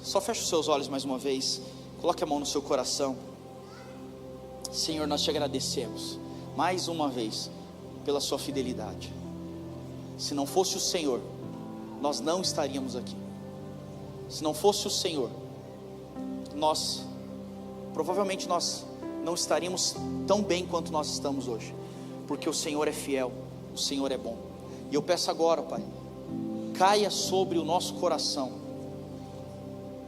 Só feche os seus olhos mais uma vez. Coloque a mão no seu coração. Senhor, nós te agradecemos mais uma vez pela sua fidelidade. Se não fosse o Senhor, nós não estaríamos aqui. Se não fosse o Senhor, provavelmente nós não estaríamos tão bem quanto nós estamos hoje, porque o Senhor é fiel, o Senhor é bom. E eu peço agora, Pai, caia sobre o nosso coração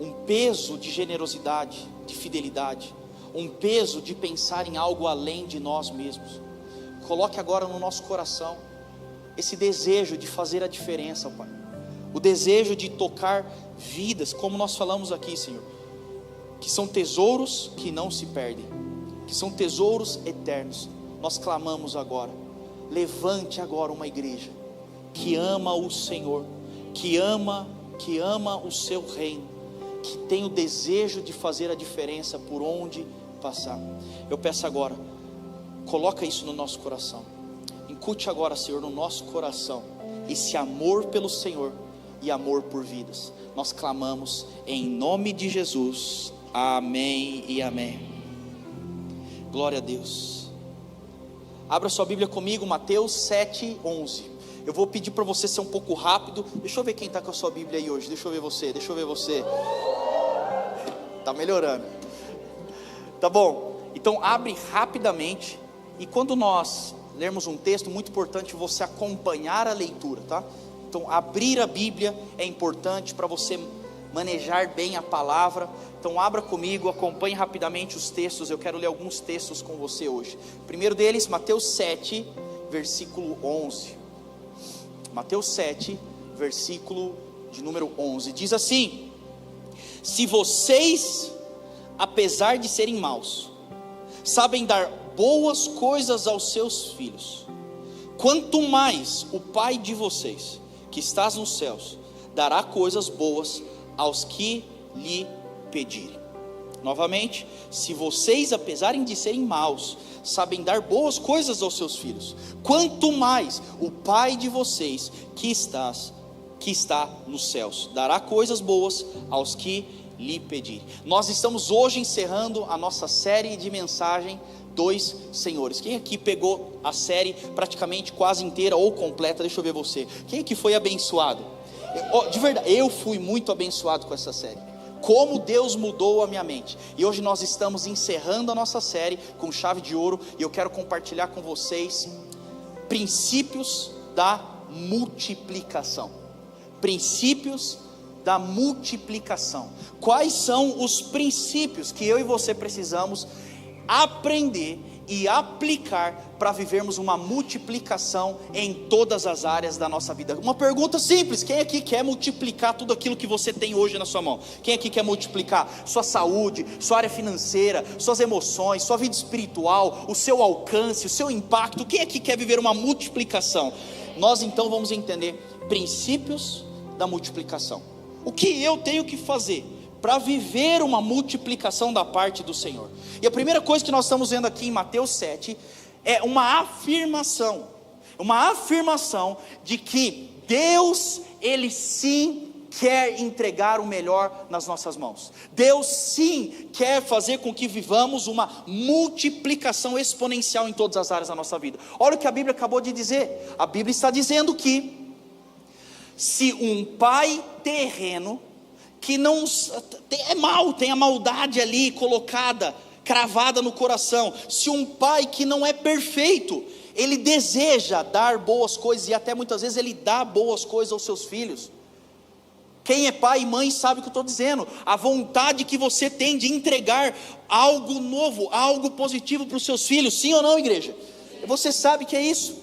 um peso de generosidade, de fidelidade, um peso de pensar em algo além de nós mesmos. Coloque agora no nosso coração esse desejo de fazer a diferença, Pai, o desejo de tocar vidas, como nós falamos aqui, Senhor, que são tesouros que não se perdem, que são tesouros eternos. Nós clamamos agora, levante agora uma igreja que ama o Senhor, que ama o seu reino, que tem o desejo de fazer a diferença por onde passar. Eu peço agora, coloca isso no nosso coração, incute agora, Senhor, no nosso coração esse amor pelo Senhor e amor por vidas. Nós clamamos em nome de Jesus, amém e amém. Glória a Deus. Abra sua Bíblia comigo, Mateus 7:11. Eu vou pedir para você ser um pouco rápido. Deixa eu ver quem está com a sua Bíblia aí hoje. Deixa eu ver você. Está melhorando. Tá bom, então abre rapidamente. E quando nós lermos um texto, muito importante você acompanhar a leitura, tá? Então abrir a Bíblia é importante para você manejar bem a palavra. Então abra comigo, acompanhe rapidamente os textos. Eu quero ler alguns textos com você hoje. O primeiro deles, Mateus 7, versículo 11. Mateus 7, versículo de número 11, diz assim: se vocês, apesar de serem maus, sabem dar boas coisas aos seus filhos, quanto mais o Pai de vocês, que estás nos céus, dará coisas boas aos que lhe pedirem. Novamente, se vocês, apesar de serem maus, sabem dar boas coisas aos seus filhos, quanto mais o Pai de vocês que está nos céus dará coisas boas aos que lhe pedirem. Nós estamos hoje encerrando a nossa série de mensagem Dois Senhores. Quem aqui pegou a série praticamente quase inteira ou completa? Deixa eu ver você. Quem aqui foi abençoado? De verdade, eu fui muito abençoado com essa série. Como Deus mudou a minha mente. E hoje nós estamos encerrando a nossa série com chave de ouro. E eu quero compartilhar com vocês princípios da multiplicação. Princípios da multiplicação. Quais são os princípios que eu e você precisamos aprender e aplicar para vivermos uma multiplicação em todas as áreas da nossa vida? Uma pergunta simples: quem aqui quer multiplicar tudo aquilo que você tem hoje na sua mão? Quem aqui quer multiplicar sua saúde, sua área financeira, suas emoções, sua vida espiritual, o seu alcance, o seu impacto? Quem aqui quer viver uma multiplicação? Nós então vamos entender princípios da multiplicação. O que eu tenho que fazer para viver uma multiplicação da parte do Senhor? E a primeira coisa que nós estamos vendo aqui em Mateus 7 é uma afirmação de que Deus, Ele sim quer entregar o melhor nas nossas mãos. Deus sim quer fazer com que vivamos uma multiplicação exponencial em todas as áreas da nossa vida. Olha o que a Bíblia acabou de dizer. A Bíblia está dizendo que se um pai terreno que não é mau, tem a maldade ali colocada, cravada no coração, se um pai que não é perfeito, ele deseja dar boas coisas, e até muitas vezes ele dá boas coisas aos seus filhos. Quem é pai e mãe sabe o que eu estou dizendo, a vontade que você tem de entregar algo novo, algo positivo para os seus filhos, sim ou não, igreja? Você sabe que é isso,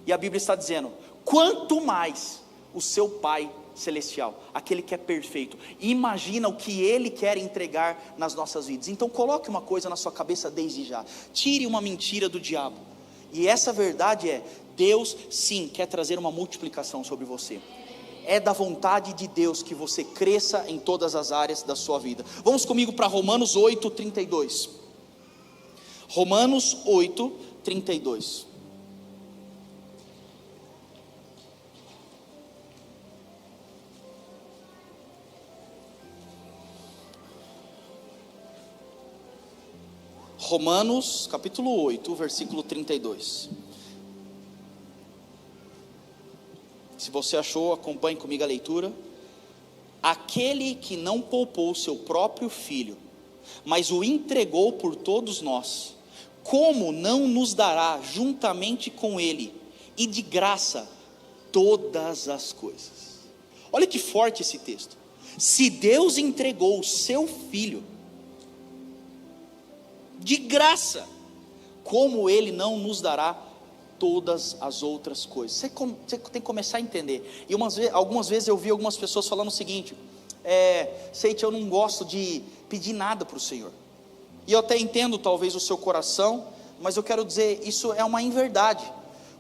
e a Bíblia está dizendo, quanto mais o seu pai celestial, aquele que é perfeito, imagina o que Ele quer entregar nas nossas vidas. Então coloque uma coisa na sua cabeça desde já, tire uma mentira do diabo, e essa verdade é, Deus sim quer trazer uma multiplicação sobre você. É da vontade de Deus que você cresça em todas as áreas da sua vida. Vamos comigo para Romanos 8:32. Romanos 8:32. Romanos capítulo 8, versículo 32. Se você achou, acompanhe comigo a leitura. Aquele que não poupou o seu próprio filho, mas o entregou por todos nós, como não nos dará juntamente com ele, e de graça, todas as coisas? Olha que forte esse texto. Se Deus entregou o seu filho, de graça, como ele não nos dará todas as outras coisas? Você tem que começar a entender. E algumas vezes eu vi algumas pessoas falando o seguinte: Seite, eu não gosto de pedir nada para o Senhor. E eu até entendo talvez o seu coração, mas eu quero dizer, isso é uma inverdade.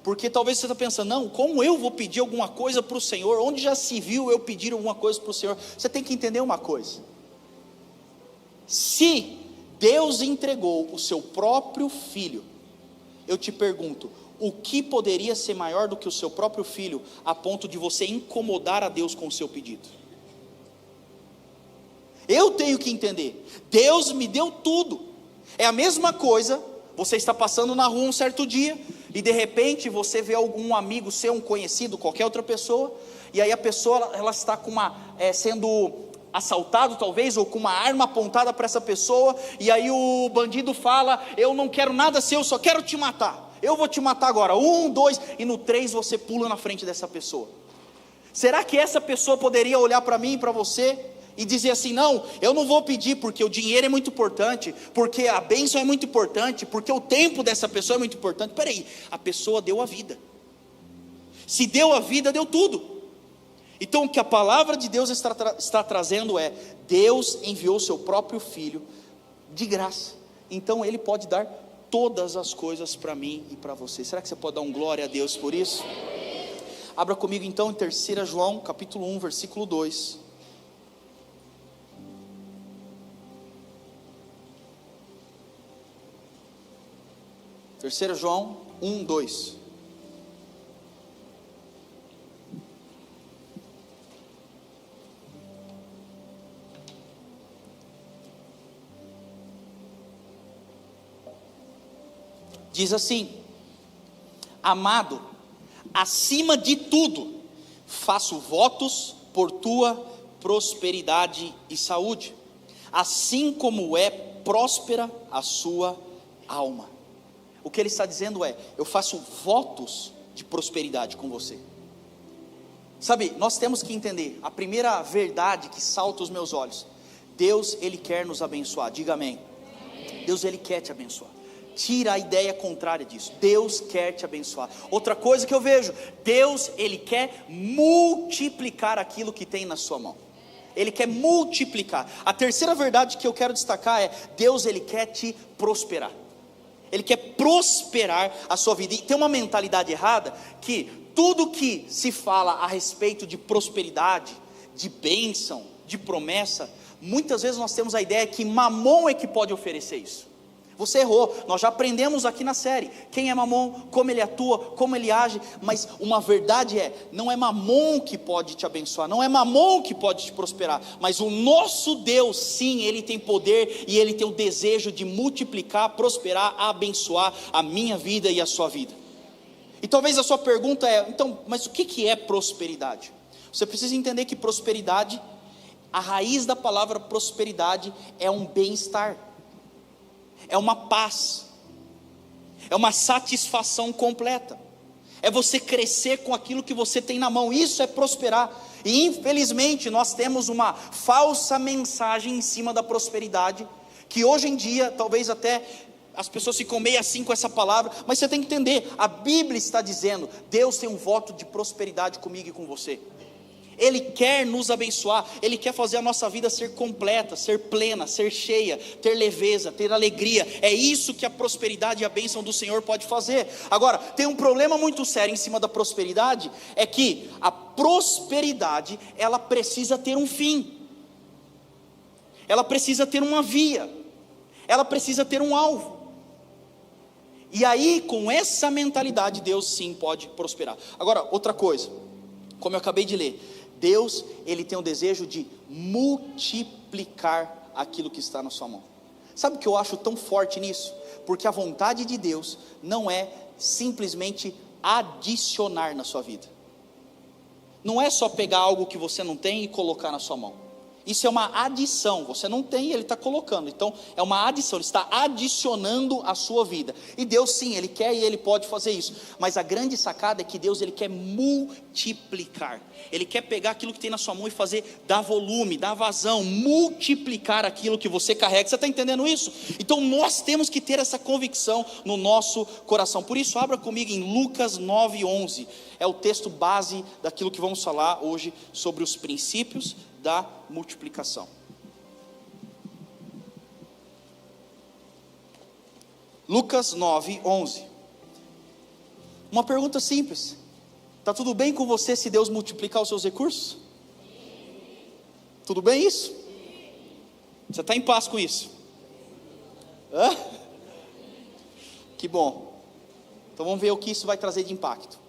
Porque talvez você está pensando, não, como eu vou pedir alguma coisa para o Senhor? Onde já se viu eu pedir alguma coisa para o Senhor? Você tem que entender uma coisa: se Deus entregou o seu próprio filho, eu te pergunto, o que poderia ser maior do que o seu próprio filho, a ponto de você incomodar a Deus com o seu pedido? Eu tenho que entender, Deus me deu tudo. É a mesma coisa, você está passando na rua um certo dia, e de repente você vê algum amigo seu, um conhecido, qualquer outra pessoa, e aí a pessoa, ela está com sendo assaltado talvez, ou com uma arma apontada para essa pessoa, e aí o bandido fala: eu não quero nada seu, só quero te matar, eu vou te matar agora, 1, 2, e no 3 você pula na frente dessa pessoa. Será que essa pessoa poderia olhar para mim e para você e dizer assim: não, eu não vou pedir porque o dinheiro é muito importante, porque a bênção é muito importante, porque o tempo dessa pessoa é muito importante? Peraí, a pessoa deu a vida. Se deu a vida, deu tudo. Então o que a palavra de Deus está trazendo é: Deus enviou o seu próprio filho de graça, então ele pode dar todas as coisas para mim e para você. Será que você pode dar um glória a Deus por isso? Abra comigo então em 3 João capítulo 1, versículo 2. Terceira João 1, 2. Diz assim: amado, acima de tudo, faço votos por tua prosperidade e saúde, assim como é próspera a sua alma. O que ele está dizendo é: eu faço votos de prosperidade com você. Sabe, nós temos que entender, a primeira verdade que salta aos meus olhos: Deus, ele quer nos abençoar. Diga amém. Deus, ele quer te abençoar. Tira a ideia contrária disso. Deus quer te abençoar. Outra coisa que eu vejo: Deus, ele quer multiplicar aquilo que tem na sua mão. Ele quer multiplicar. A terceira verdade que eu quero destacar é: Deus, ele quer te prosperar. Ele quer prosperar a sua vida. E tem uma mentalidade errada, que tudo que se fala a respeito de prosperidade, de bênção, de promessa, muitas vezes nós temos a ideia que Mamon é que pode oferecer isso. Você errou, nós já aprendemos aqui na série quem é Mamon, como ele atua, como ele age. Mas uma verdade é: não é Mamon que pode te abençoar, não é Mamon que pode te prosperar, mas o nosso Deus, sim, ele tem poder e ele tem o desejo de multiplicar, prosperar, abençoar a minha vida e a sua vida. E talvez a sua pergunta é: então, mas o que é prosperidade? Você precisa entender que prosperidade, a raiz da palavra prosperidade é um bem-estar, é uma paz, é uma satisfação completa, é você crescer com aquilo que você tem na mão. Isso é prosperar. E infelizmente nós temos uma falsa mensagem em cima da prosperidade, que hoje em dia talvez até as pessoas ficam meio assim com essa palavra, mas você tem que entender, a Bíblia está dizendo: Deus tem um voto de prosperidade comigo e com você. Ele quer nos abençoar, ele quer fazer a nossa vida ser completa, ser plena, ser cheia, ter leveza, ter alegria. É isso que a prosperidade e a bênção do Senhor pode fazer. Agora, tem um problema muito sério em cima da prosperidade, é que a prosperidade, ela precisa ter um fim, ela precisa ter uma via, ela precisa ter um alvo. E aí, com essa mentalidade, Deus sim pode prosperar. Agora, outra coisa, como eu acabei de ler, Deus, ele tem o desejo de multiplicar aquilo que está na sua mão. Sabe o que eu acho tão forte nisso? Porque a vontade de Deus não é simplesmente adicionar na sua vida. Não é só pegar algo que você não tem e colocar na sua mão. Isso é uma adição, você não tem, Ele está colocando. Então é uma adição, Ele está adicionando a sua vida. E Deus sim, Ele quer e Ele pode fazer isso. Mas a grande sacada é que Deus, Ele quer multiplicar. Ele quer pegar aquilo que tem na sua mão e fazer, dar volume, dar vazão, multiplicar aquilo que você carrega. Você está entendendo isso? Então nós temos que ter essa convicção no nosso coração. Por isso abra comigo em Lucas 9:11. É o texto base daquilo que vamos falar hoje sobre os princípios da multiplicação. Lucas 9:11. Uma pergunta simples: está tudo bem com você se Deus multiplicar os seus recursos? Tudo bem isso? Você está em paz com isso? Hã? Que bom. Então vamos ver o que isso vai trazer de impacto.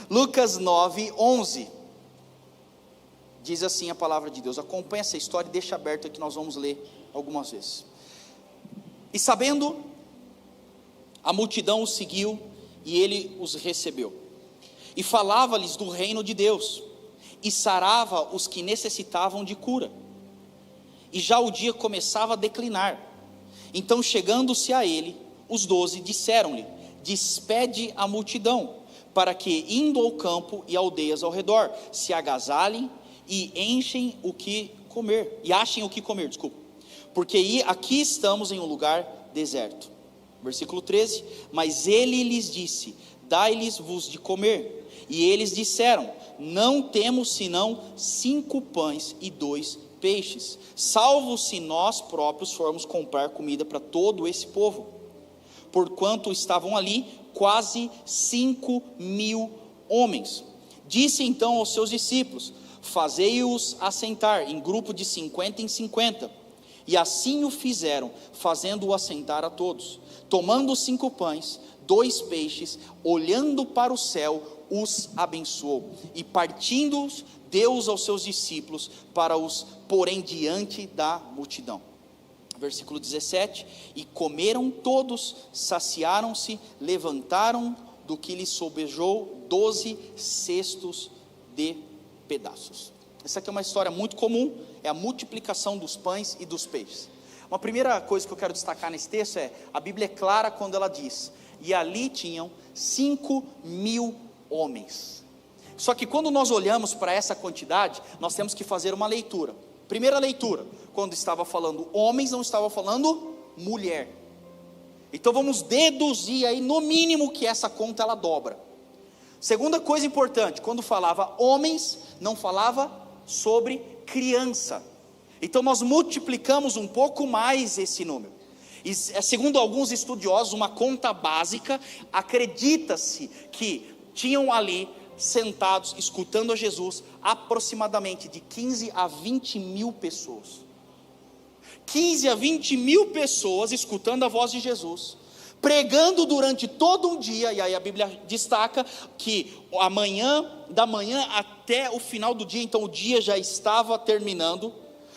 Lucas 9:11 diz assim a palavra de Deus. Acompanhe essa história e deixa aberto aqui, nós vamos ler algumas vezes. E sabendo, a multidão os seguiu e ele os recebeu, e falava-lhes do reino de Deus, e sarava os que necessitavam de cura. E já o dia começava a declinar. Então, chegando-se a ele, os 12 disseram-lhe: despede a multidão, para que, indo ao campo e aldeias ao redor, se agasalhem e achem o que comer, porque aqui estamos em um lugar deserto. Versículo 13: mas ele lhes disse: dai-lhes-vos de comer. E eles disseram: não temos senão 5 pães e 2 peixes, salvo se nós próprios formos comprar comida para todo esse povo. Porquanto estavam ali quase 5.000 homens. Disse então aos seus discípulos: fazei-os assentar em grupo de 50 em 50. E assim o fizeram, fazendo-o assentar a todos. Tomando 5 pães, 2 peixes, olhando para o céu, os abençoou. E partindo-os, deu-os aos seus discípulos, para os porem diante da multidão. Versículo 17: e comeram todos, saciaram-se, levantaram do que lhes sobejou 12 cestos de pedaços. Essa aqui é uma história muito comum, é a multiplicação dos pães e dos peixes. Uma primeira coisa que eu quero destacar nesse texto é, a Bíblia é clara quando ela diz: e ali tinham 5.000 homens. Só que quando nós olhamos para essa quantidade, nós temos que fazer uma leitura. Primeira leitura, quando estava falando homens, não estava falando mulher. Então vamos deduzir aí no mínimo que essa conta ela dobra. Segunda coisa importante, quando falava homens, não falava sobre criança. Então nós multiplicamos um pouco mais esse número. E segundo alguns estudiosos, uma conta básica, acredita-se que tinham ali sentados, escutando a Jesus, aproximadamente de 15 a 20 mil pessoas. 15 a 20 mil pessoas escutando a voz de Jesus, pregando durante todo um dia. E aí a Bíblia destaca que da manhã até o final do dia, então o dia já estava terminando.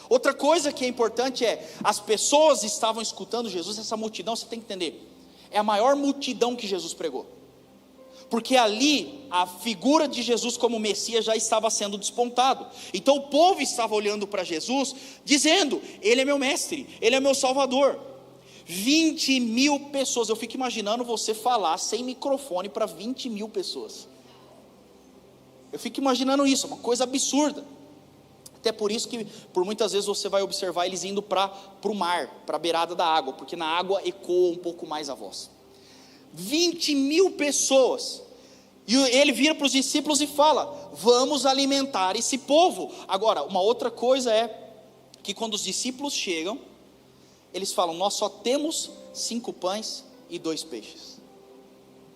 Outra coisa que é importante é, as pessoas estavam escutando Jesus. Essa multidão, você tem que entender, é a maior multidão que Jesus pregou, porque ali a figura de Jesus como Messias já estava sendo despontado. Então o povo estava olhando para Jesus, dizendo: ele é meu mestre, ele é meu salvador. 20 mil pessoas, eu fico imaginando você falar sem microfone para 20 mil pessoas. Eu fico imaginando isso, uma coisa absurda. Até por isso que por muitas vezes você vai observar eles indo para o mar, para a beirada da água, porque na água ecoa um pouco mais a voz. 20 mil pessoas. E ele vira para os discípulos e fala: vamos alimentar esse povo. Agora, uma outra coisa é que quando os discípulos chegam, eles falam: nós só temos 5 pães e 2 peixes.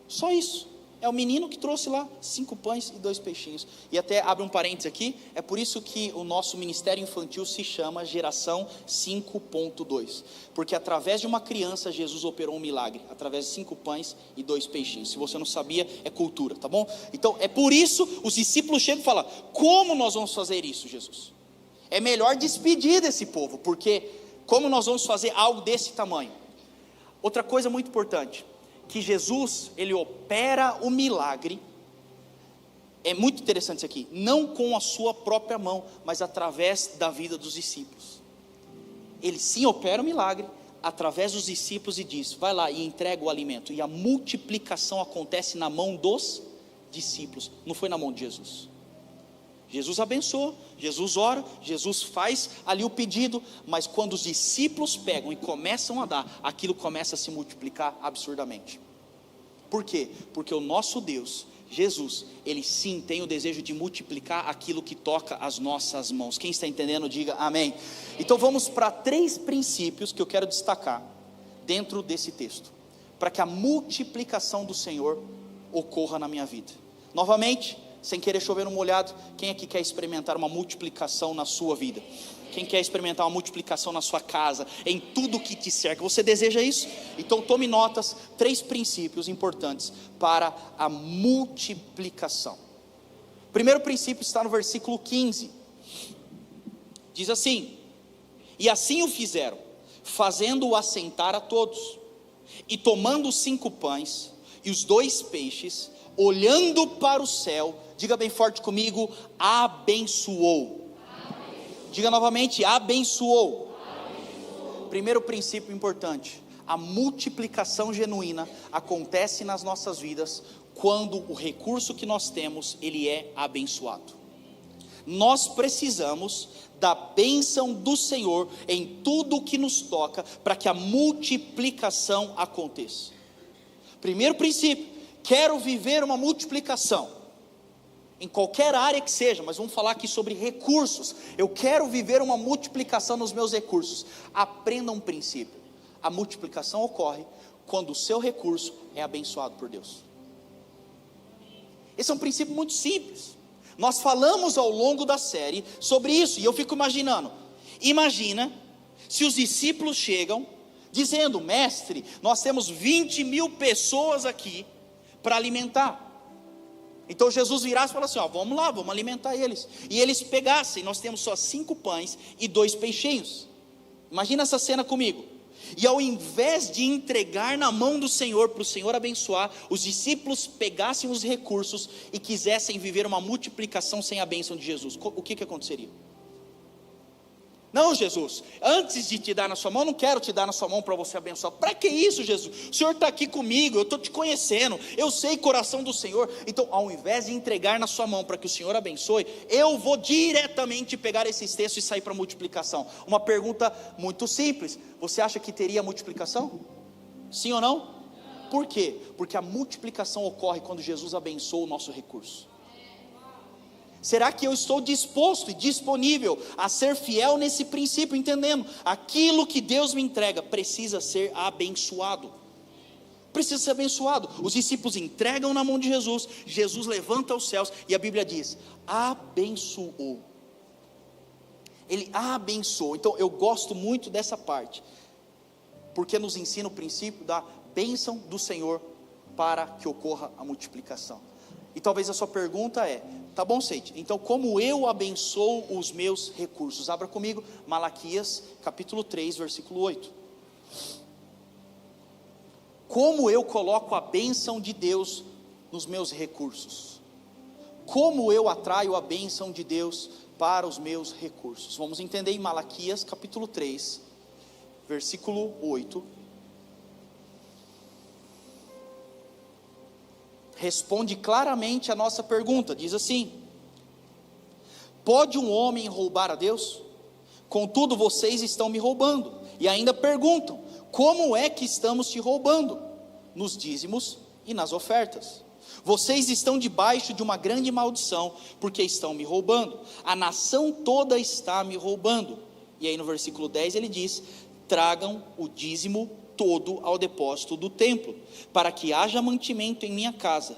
Só isso. É o menino que trouxe lá 5 pães e 2 peixinhos. E até abre um parênteses aqui, é por isso que o nosso ministério infantil se chama Geração 5.2, porque através de uma criança Jesus operou um milagre, através de 5 pães e 2 peixinhos. Se você não sabia, é cultura, tá bom? Então é por isso os discípulos chegam e falam: como nós vamos fazer isso, Jesus? É melhor despedir desse povo, porque como nós vamos fazer algo desse tamanho? Outra coisa muito importante, que Jesus, ele opera o milagre, é muito interessante isso aqui, não com a sua própria mão, mas através da vida dos discípulos. Ele sim opera o milagre, através dos discípulos, e diz, vai lá e entrega o alimento, e a multiplicação acontece na mão dos discípulos, não foi na mão de Jesus. Jesus abençoa, Jesus ora, Jesus faz ali o pedido, mas quando os discípulos pegam e começam a dar, aquilo começa a se multiplicar absurdamente. Por quê? Porque o nosso Deus, Jesus, ele sim tem o desejo de multiplicar aquilo que toca as nossas mãos. Quem está entendendo, diga amém. Então vamos para 3 princípios que eu quero destacar dentro desse texto, para que a multiplicação do Senhor ocorra na minha vida. Novamente, sem querer chover no molhado, quem aqui quer experimentar uma multiplicação na sua vida? Quem quer experimentar uma multiplicação na sua casa, em tudo que te cerca? Você deseja isso? Então tome notas, 3 princípios importantes para a multiplicação. O primeiro princípio está no versículo 15, diz assim: e assim o fizeram, fazendo-o assentar a todos, e tomando os 5 pães e os 2 peixes, olhando para o céu, diga bem forte comigo, abençoou. Diga novamente, abençoou. Primeiro princípio importante, a multiplicação genuína acontece nas nossas vidas quando o recurso que nós temos, ele é abençoado. Nós precisamos da bênção do Senhor em tudo o que nos toca, para que a multiplicação aconteça. Primeiro princípio, quero viver uma multiplicação, em qualquer área que seja, mas vamos falar aqui sobre recursos. Eu quero viver uma multiplicação nos meus recursos. Aprenda um princípio: a multiplicação ocorre quando o seu recurso é abençoado por Deus. Esse é um princípio muito simples. Nós falamos ao longo da série sobre isso, e eu fico imaginando, imagina se os discípulos chegam dizendo: mestre, nós temos 20.000 pessoas aqui para alimentar. Então Jesus virasse e falasse assim: ó, vamos lá, vamos alimentar eles. E eles pegassem, nós temos só 5 pães e 2 peixinhos. Imagina essa cena comigo. E ao invés de entregar na mão do Senhor, para o Senhor abençoar, os discípulos pegassem os recursos e quisessem viver uma multiplicação sem a bênção de Jesus. O que aconteceria? Não, Jesus, antes de te dar na sua mão, não quero te dar na sua mão para você abençoar. Para que isso, Jesus? O Senhor está aqui comigo, eu estou te conhecendo, eu sei o coração do Senhor. Então, ao invés de entregar na sua mão para que o Senhor abençoe, eu vou diretamente pegar esses textos e sair para a multiplicação. Uma pergunta muito simples: você acha que teria multiplicação? Sim ou não? Por quê? Porque a multiplicação ocorre quando Jesus abençoa o nosso recurso. Será que eu estou disposto e disponível a ser fiel nesse princípio, entendendo? Aquilo que Deus me entrega precisa ser abençoado. Precisa ser abençoado. Os discípulos entregam na mão de Jesus, Jesus levanta os céus, e a Bíblia diz, abençoou. Ele abençoou. Então eu gosto muito dessa parte, porque nos ensina o princípio da bênção do Senhor para que ocorra a multiplicação. E talvez a sua pergunta é: tá bom, Seide, então como eu abençoo os meus recursos? Abra comigo, Malaquias capítulo 3, versículo 8. Como eu coloco a bênção de Deus nos meus recursos? Como eu atraio a bênção de Deus para os meus recursos? Vamos entender em Malaquias capítulo 3, versículo 8. Responde claramente a nossa pergunta, diz assim: pode um homem roubar a Deus? Contudo vocês estão me roubando, e ainda perguntam, como é que estamos te roubando? Nos dízimos e nas ofertas. Vocês estão debaixo de uma grande maldição, porque estão me roubando, a nação toda está me roubando. E aí no versículo 10 ele diz: tragam o dízimo todo ao depósito do templo, para que haja mantimento em minha casa.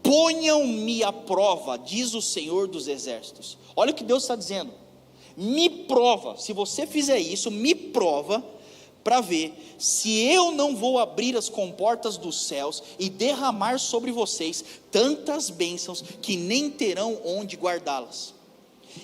Ponham-me à prova, diz o Senhor dos Exércitos. Olha o que Deus está dizendo: me prova, se você fizer isso, me prova, para ver se eu não vou abrir as comportas dos céus e derramar sobre vocês tantas bênçãos que nem terão onde guardá-las.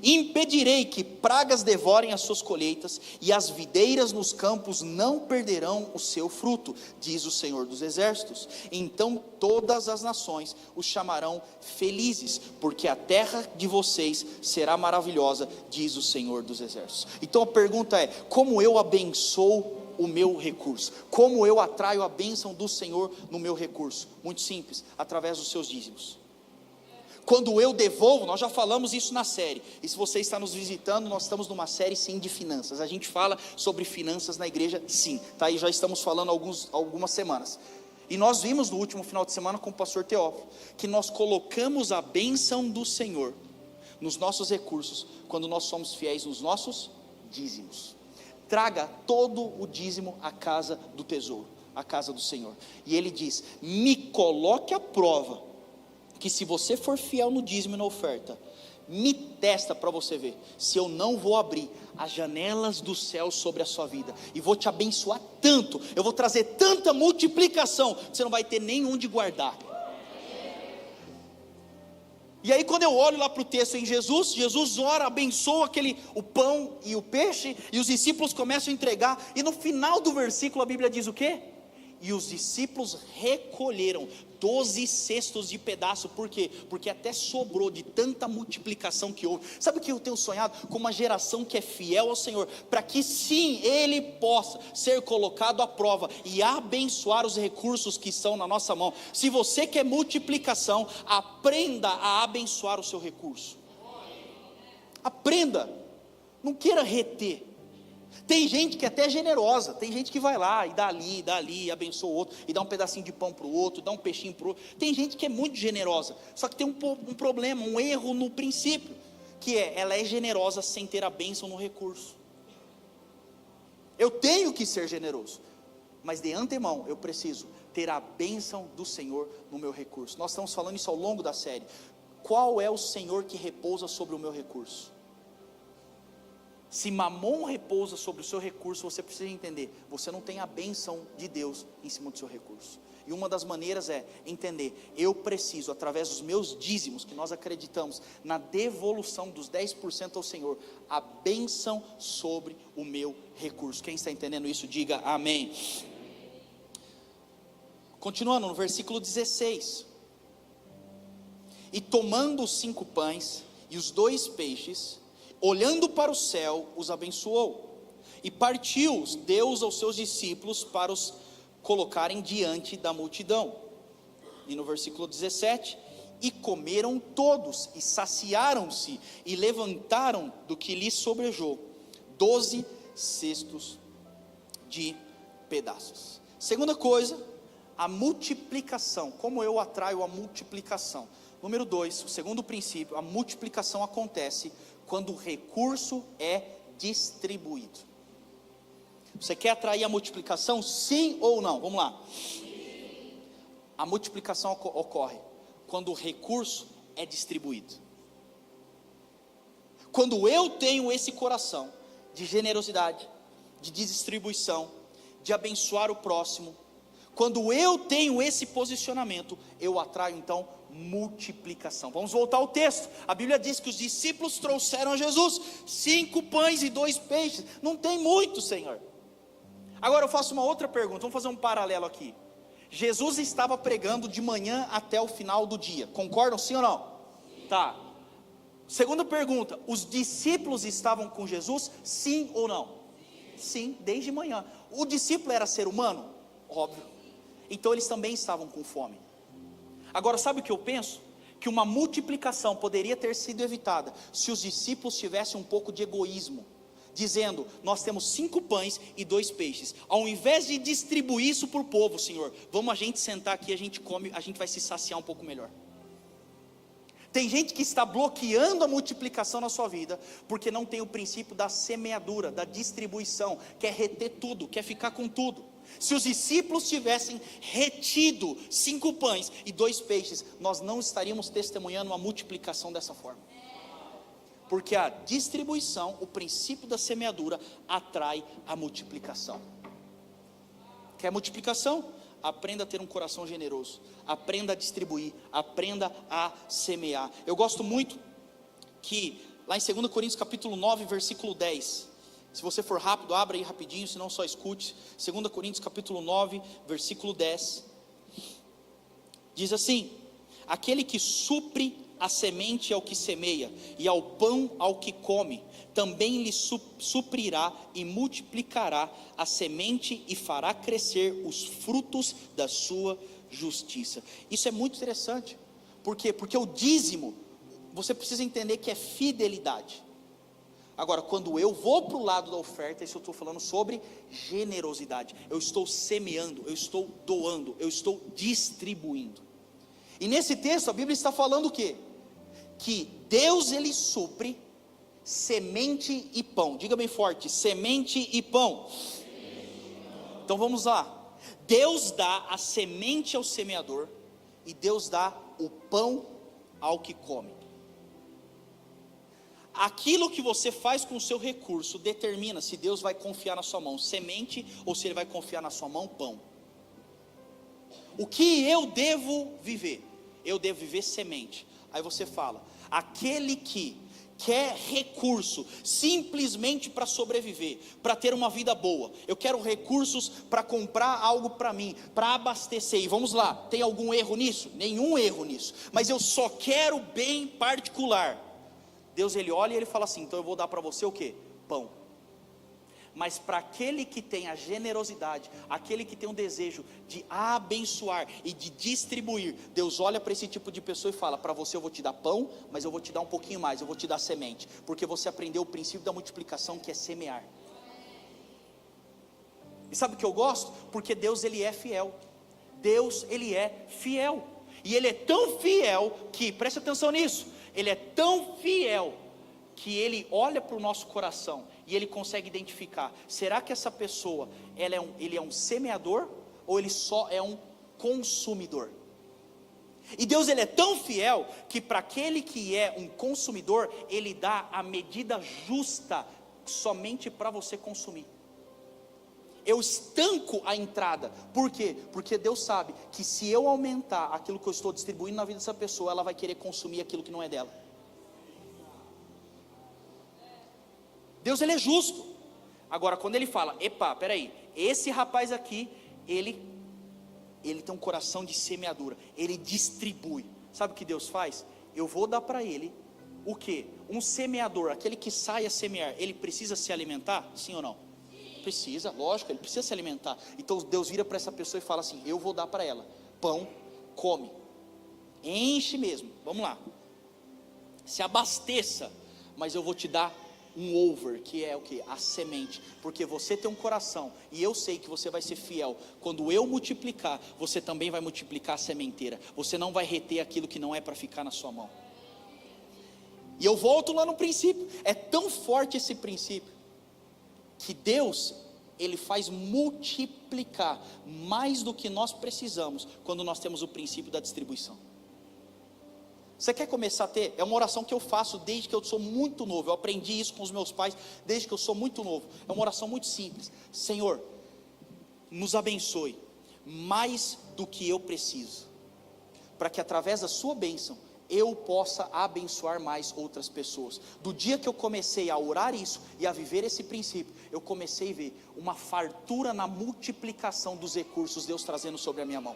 Impedirei que pragas devorem as suas colheitas, e as videiras nos campos não perderão o seu fruto, diz o Senhor dos Exércitos. Então todas as nações os chamarão felizes, porque a terra de vocês será maravilhosa, diz o Senhor dos Exércitos. Então a pergunta é: como eu abençoo o meu recurso? Como eu atraio a bênção do Senhor no meu recurso? Muito simples, através dos seus dízimos. Quando eu devolvo, nós já falamos isso na série, e se você está nos visitando, nós estamos numa série sim de finanças. A gente fala sobre finanças na igreja sim, tá? E já estamos falando algumas semanas, e nós vimos no último final de semana com o pastor Teófilo, que nós colocamos a bênção do Senhor nos nossos recursos, quando nós somos fiéis nos nossos dízimos. Traga todo o dízimo à casa do tesouro, à casa do Senhor, e ele diz: me coloque à prova, que se você for fiel no dízimo e na oferta, me testa para você ver, se eu não vou abrir as janelas do céu sobre a sua vida, e vou te abençoar tanto, eu vou trazer tanta multiplicação, que você não vai ter nenhum de guardar. E aí quando eu olho lá para o texto em Jesus ora, abençoa o pão e o peixe, e os discípulos começam a entregar, e no final do versículo a Bíblia diz o quê? E os discípulos recolheram 12 cestos de pedaço. Por quê? Porque até sobrou de tanta multiplicação que houve. Sabe o que eu tenho sonhado? Com uma geração que é fiel ao Senhor, para que sim, Ele possa ser colocado à prova e abençoar os recursos que estão na nossa mão. Se você quer multiplicação, aprenda a abençoar o seu recurso. Aprenda, não queira reter. Tem gente que até é generosa, tem gente que vai lá e dá ali, abençoa o outro, e dá um pedacinho de pão para o outro, dá um peixinho para o outro. Tem gente que é muito generosa, só que tem um problema, um erro no princípio, que ela é generosa sem ter a bênção no recurso. Eu tenho que ser generoso, mas de antemão eu preciso ter a bênção do Senhor no meu recurso. Nós estamos falando isso ao longo da série. Qual é o Senhor que repousa sobre o meu recurso? Se Mamon repousa sobre o seu recurso, você precisa entender, você não tem a bênção de Deus em cima do seu recurso. E uma das maneiras é entender, eu preciso, através dos meus dízimos, que nós acreditamos na devolução dos 10% ao Senhor, a bênção sobre o meu recurso. Quem está entendendo isso, diga amém. Continuando no versículo 16: e tomando os 5 pães e os 2 peixes, olhando para o céu, os abençoou, e partiu, deu aos seus discípulos para os colocarem diante da multidão. E no versículo 17: e comeram todos, e saciaram-se, e levantaram do que lhes sobrejou 12 cestos de pedaços. Segunda coisa, a multiplicação. Como eu atraio a multiplicação? Número 2, o segundo princípio, a multiplicação acontece quando o recurso é distribuído. Você quer atrair a multiplicação? Sim ou não? Vamos lá. A multiplicação ocorre quando o recurso é distribuído. Quando eu tenho esse coração de generosidade, de distribuição, de abençoar o próximo, quando eu tenho esse posicionamento, eu atraio então multiplicação. Vamos voltar ao texto. A Bíblia diz que os discípulos trouxeram a Jesus 5 pães e 2 peixes. Não tem muito, Senhor. Agora eu faço uma outra pergunta. Vamos fazer um paralelo aqui. Jesus estava pregando de manhã até o final do dia. Concordam, sim ou não? Sim. Tá. Segunda pergunta: os discípulos estavam com Jesus, sim ou não? Sim, desde manhã. O discípulo era ser humano? Óbvio. Então eles também estavam com fome. Agora sabe o que eu penso? Que uma multiplicação poderia ter sido evitada se os discípulos tivessem um pouco de egoísmo, dizendo: nós temos 5 pães e 2 peixes, ao invés de distribuir isso para o povo, Senhor, vamos a gente sentar aqui, a gente come, a gente vai se saciar um pouco melhor. Tem gente que está bloqueando a multiplicação na sua vida, porque não tem o princípio da semeadura, da distribuição, quer reter tudo, quer ficar com tudo. Se os discípulos tivessem retido 5 pães e 2 peixes, nós não estaríamos testemunhando uma multiplicação dessa forma. Porque a distribuição, o princípio da semeadura, atrai a multiplicação. Quer multiplicação? Aprenda a ter um coração generoso, aprenda a distribuir, aprenda a semear. Eu gosto muito que lá em 2 Coríntios capítulo 9, versículo 10. Se você for rápido, abra aí rapidinho, senão só escute. 2 Coríntios capítulo 9, versículo 10. Diz assim: aquele que supre a semente ao que semeia, e ao pão ao que come, também lhe suprirá e multiplicará a semente e fará crescer os frutos da sua justiça. Isso é muito interessante. Por quê? Porque o dízimo, você precisa entender que é fidelidade. Agora, quando eu vou para o lado da oferta, isso eu estou falando sobre generosidade. Eu estou semeando, eu estou doando, eu estou distribuindo. E nesse texto a Bíblia está falando o quê? Que Deus ele supre semente e pão. Diga bem forte: semente e pão. Então vamos lá. Deus dá a semente ao semeador e Deus dá o pão ao que come. Aquilo que você faz com o seu recurso determina se Deus vai confiar na sua mão semente ou se Ele vai confiar na sua mão pão. O que eu devo viver? Eu devo viver semente. Aí você fala: aquele que quer recurso simplesmente para sobreviver, para ter uma vida boa, eu quero recursos para comprar algo para mim, para abastecer, e vamos lá, tem algum erro nisso? Nenhum erro nisso, mas eu só quero bem particular. Deus ele olha e ele fala assim: então eu vou dar para você o quê? Pão. Mas para aquele que tem a generosidade, aquele que tem um desejo de abençoar e de distribuir, Deus olha para esse tipo de pessoa e fala: para você eu vou te dar pão, mas eu vou te dar um pouquinho mais, eu vou te dar semente, porque você aprendeu o princípio da multiplicação, que é semear. E sabe o que eu gosto? Porque Deus ele é fiel. Deus ele é fiel. E ele é tão fiel que, preste atenção nisso, ele é tão fiel que ele olha para o nosso coração e ele consegue identificar: será que essa pessoa ele é um semeador ou ele só é um consumidor? E Deus ele é tão fiel que para aquele que é um consumidor, ele dá a medida justa somente para você consumir. Eu estanco a entrada. Por quê? Porque Deus sabe que se eu aumentar aquilo que eu estou distribuindo na vida dessa pessoa, ela vai querer consumir aquilo que não é dela. Deus ele é justo. Agora quando ele fala: epa, peraí, esse rapaz aqui, ele tem um coração de semeadura, ele distribui. Sabe o que Deus faz? Eu vou dar para ele o quê? Um semeador, aquele que sai a semear, ele precisa se alimentar? Sim ou não? Precisa, lógico, ele precisa se alimentar. Então Deus vira para essa pessoa e fala assim: eu vou dar para ela pão, come, enche mesmo, vamos lá, se abasteça, mas eu vou te dar um over, que é o que? A semente, porque você tem um coração, e eu sei que você vai ser fiel. Quando eu multiplicar, você também vai multiplicar a sementeira, você não vai reter aquilo que não é para ficar na sua mão. E eu volto lá no princípio, é tão forte esse princípio, que Deus, Ele faz multiplicar mais do que nós precisamos, quando nós temos o princípio da distribuição. Você quer começar a ter? É uma oração que eu faço desde que eu sou muito novo, eu aprendi isso com os meus pais, desde que eu sou muito novo, é uma oração muito simples: Senhor, nos abençoe, mais do que eu preciso, para que através da sua bênção, eu possa abençoar mais outras pessoas. Do dia que eu comecei a orar isso e a viver esse princípio, eu comecei a ver uma fartura na multiplicação dos recursos, Deus trazendo sobre a minha mão.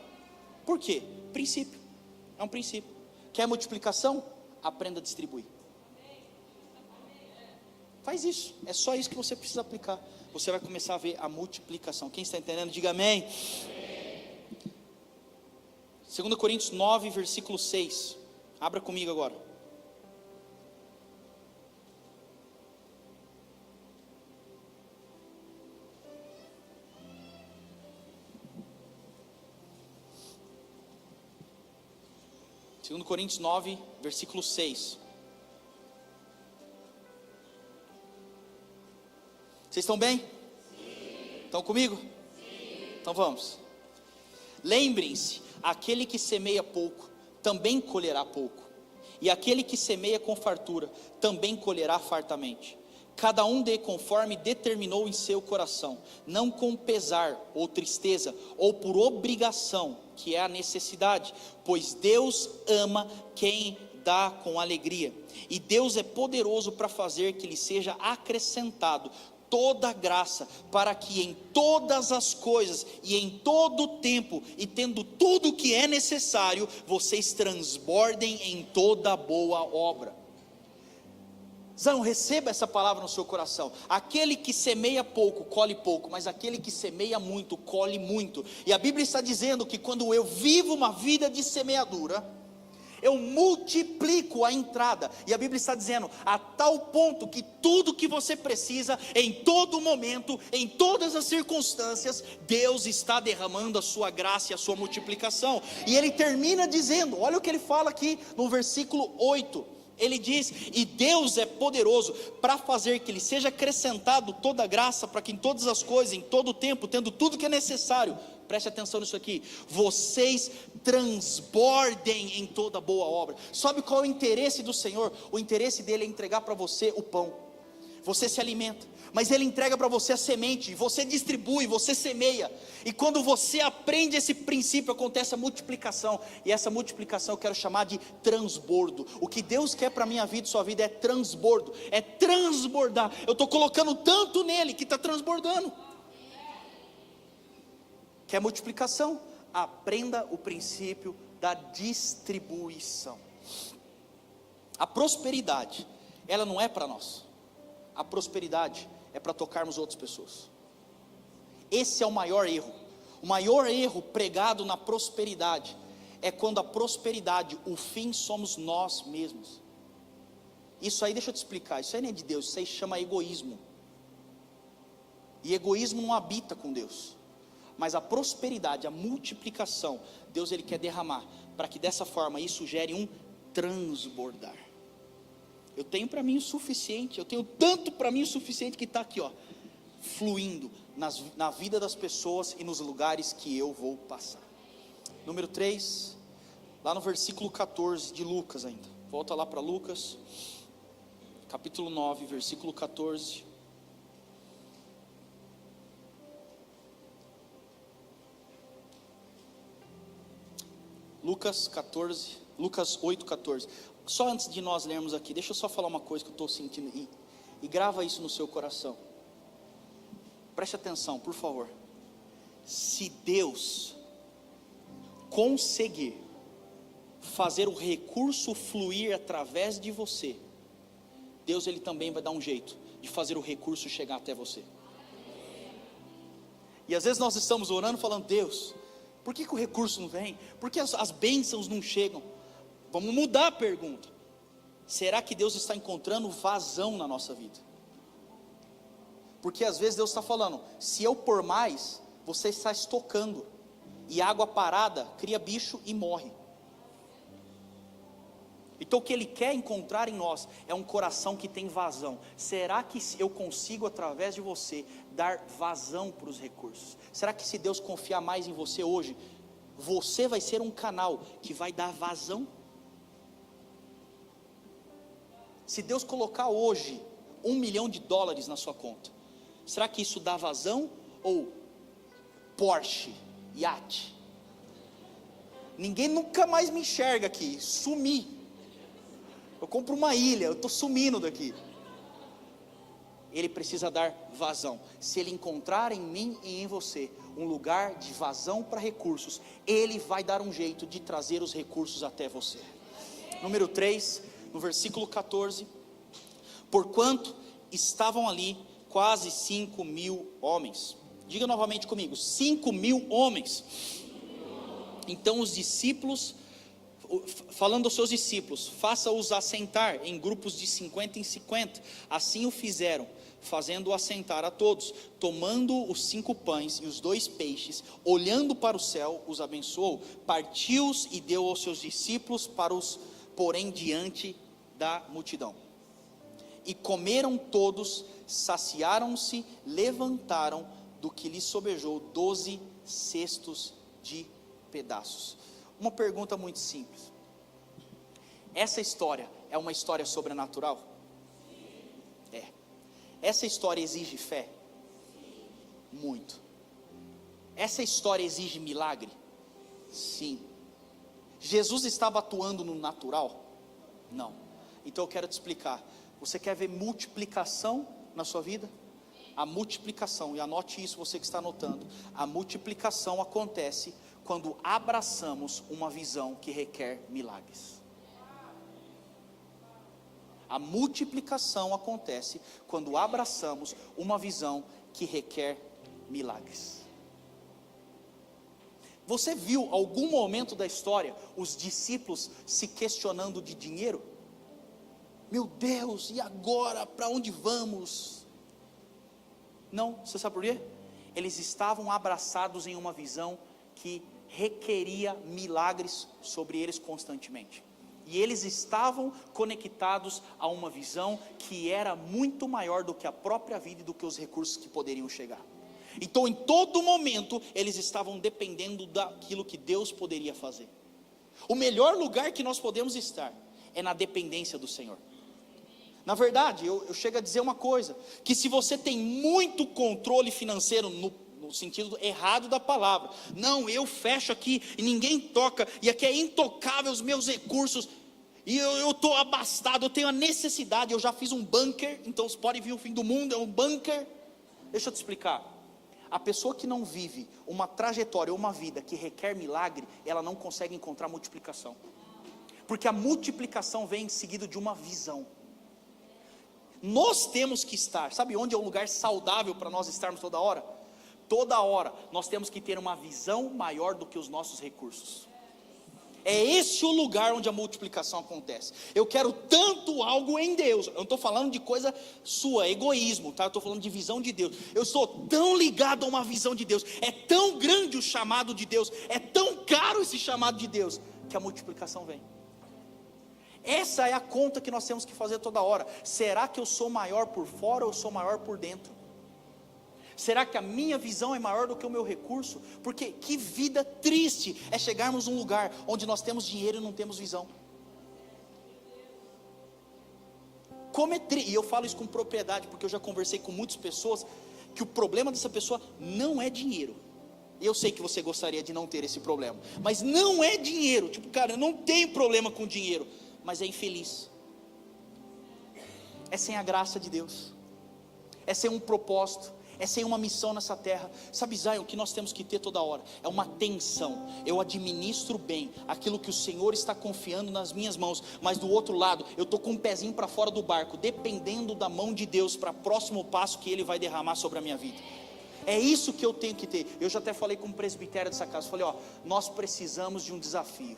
Por quê? Princípio, é um princípio. Quer multiplicação? Aprenda a distribuir. Faz isso, é só isso que você precisa aplicar. Você vai começar a ver a multiplicação. Quem está entendendo, diga amém. 2 Coríntios 9, versículo 6. Abra comigo agora. Segundo Coríntios 9, versículo 6. Vocês estão bem? Sim. Estão comigo? Sim. Então vamos. Lembrem-se, aquele que semeia pouco, também colherá pouco, e aquele que semeia com fartura, também colherá fartamente. Cada um dê conforme determinou em seu coração, não com pesar ou tristeza, ou por obrigação, que é a necessidade, pois Deus ama quem dá com alegria, e Deus é poderoso para fazer que lhe seja acrescentado toda graça, para que em todas as coisas e em todo o tempo, e tendo tudo o que é necessário, vocês transbordem em toda boa obra. Zão, receba essa palavra no seu coração. Aquele que semeia pouco, colhe pouco, mas aquele que semeia muito, colhe muito. E a Bíblia está dizendo que quando eu vivo uma vida de semeadura, eu multiplico a entrada. E a Bíblia está dizendo, a tal ponto que tudo que você precisa, em todo momento, em todas as circunstâncias, Deus está derramando a sua graça e a sua multiplicação. E ele termina dizendo, olha o que ele fala aqui no versículo 8. Ele diz, e Deus é poderoso para fazer que lhe seja acrescentado toda a graça, para que em todas as coisas, em todo o tempo, tendo tudo que é necessário, preste atenção nisso aqui, vocês transbordem em toda boa obra. Sabe qual é o interesse do Senhor? O interesse dele é entregar para você o pão. Você se alimenta, mas ele entrega para você a semente, você distribui, você semeia, e quando você aprende esse princípio, acontece a multiplicação, e essa multiplicação eu quero chamar de transbordo. O que Deus quer para a minha vida e sua vida é transbordo, é transbordar. Eu estou colocando tanto nele que está transbordando. Quer multiplicação? Aprenda o princípio da distribuição. A prosperidade, ela não é para nós. A prosperidade é para tocarmos outras pessoas. Esse é o maior erro. O maior erro pregado na prosperidade é quando a prosperidade, o fim somos nós mesmos. Isso aí, deixa eu te explicar, isso aí não é de Deus, isso aí chama egoísmo. E egoísmo não habita com Deus. Mas a prosperidade, a multiplicação, Deus ele quer derramar, para que dessa forma isso gere um transbordar. Eu tenho para mim o suficiente, eu tenho tanto para mim o suficiente que está aqui, ó, fluindo na vida das pessoas e nos lugares que eu vou passar. Número 3, lá no versículo 14 de Lucas ainda, volta lá para Lucas, capítulo 9, versículo 14. Lucas 8,14. Só antes de nós lermos aqui, deixa eu só falar uma coisa que eu estou sentindo, e grava isso no seu coração. Preste atenção, por favor. Se Deus conseguir fazer o recurso fluir através de você, Deus ele também vai dar um jeito de fazer o recurso chegar até você. E às vezes nós estamos orando falando, Deus, por que o recurso não vem? Por que as bênçãos não chegam? Vamos mudar a pergunta. Será que Deus está encontrando vazão na nossa vida? Porque às vezes Deus está falando, se eu pôr mais, você está estocando, e água parada cria bicho e morre. Então o que Ele quer encontrar em nós é um coração que tem vazão. Será que eu consigo através de você dar vazão para os recursos? Será que se Deus confiar mais em você hoje, você vai ser um canal que vai dar vazão? Se Deus colocar hoje $1 milhão na sua conta, será que isso dá vazão ou Porsche, iate? Ninguém nunca mais me enxerga aqui, sumi. Eu compro uma ilha, eu estou sumindo daqui. Ele precisa dar vazão. Se ele encontrar em mim e em você um lugar de vazão para recursos, ele vai dar um jeito de trazer os recursos até você. Número 3, no versículo 14. Porquanto estavam ali quase 5.000 homens. Diga novamente comigo, 5.000 homens. Então os discípulos, falando aos seus discípulos, faça-os assentar em grupos de 50 em 50. Assim o fizeram, fazendo-o assentar a todos. Tomando os 5 pães e os 2 peixes, olhando para o céu, os abençoou, partiu-os e deu aos seus discípulos para os porém diante da multidão. E comeram todos, saciaram-se, levantaram do que lhes sobejou 12 cestos de pedaços. Uma pergunta muito simples. Essa história é uma história sobrenatural? É. Essa história exige fé? Muito. Essa história exige milagre? Sim. Jesus estava atuando no natural? Não. Então eu quero te explicar. Você quer ver multiplicação na sua vida? A multiplicação, e anote isso você que está anotando, a multiplicação acontece quando abraçamos uma visão que requer milagres. A multiplicação acontece quando abraçamos uma visão que requer milagres. Você viu algum momento da história os discípulos se questionando de dinheiro? Meu Deus, e agora? Para onde vamos? Não, você sabe por quê? Eles estavam abraçados em uma visão que requeria milagres sobre eles constantemente. E eles estavam conectados a uma visão que era muito maior do que a própria vida e do que os recursos que poderiam chegar. Então em todo momento eles estavam dependendo daquilo que Deus poderia fazer. O melhor lugar que nós podemos estar é na dependência do Senhor. Na verdade, eu chego a dizer uma coisa, que se você tem muito controle financeiro no sentido errado da palavra, não, eu fecho aqui e ninguém toca, e aqui é intocável os meus recursos, e eu estou abastado, eu tenho a necessidade, eu já fiz um bunker, então você pode vir o fim do mundo, é um bunker. Deixa eu te explicar, a pessoa que não vive uma trajetória, uma vida que requer milagre, ela não consegue encontrar multiplicação, porque a multiplicação vem seguido de uma visão. Nós temos que estar, sabe onde é o lugar saudável para nós estarmos toda hora? Toda hora, nós temos que ter uma visão maior do que os nossos recursos. É esse o lugar onde a multiplicação acontece. Eu quero tanto algo em Deus, eu não estou falando de coisa sua, egoísmo, tá? Eu estou falando de visão de Deus. Eu sou tão ligado a uma visão de Deus, é tão grande o chamado de Deus, é tão caro esse chamado de Deus, que a multiplicação vem. Essa é a conta que nós temos que fazer toda hora. Será que eu sou maior por fora ou eu sou maior por dentro? Será que a minha visão é maior do que o meu recurso? Porque que vida triste é chegarmos num lugar onde nós temos dinheiro e não temos visão. Como é triste, e eu falo isso com propriedade, porque eu já conversei com muitas pessoas, que o problema dessa pessoa não é dinheiro. Eu sei que você gostaria de não ter esse problema, mas não é dinheiro. Tipo, cara, eu não tenho problema com dinheiro, mas é infeliz, é sem a graça de Deus, é sem um propósito, é sem uma missão nessa terra. Sabe, Zion, o que nós temos que ter toda hora é uma tensão. Eu administro bem aquilo que o Senhor está confiando nas minhas mãos, mas do outro lado eu estou com um pezinho para fora do barco, dependendo da mão de Deus para o próximo passo que Ele vai derramar sobre a minha vida. É isso que eu tenho que ter. Eu já até falei com o presbitério dessa casa, falei, nós precisamos de um desafio.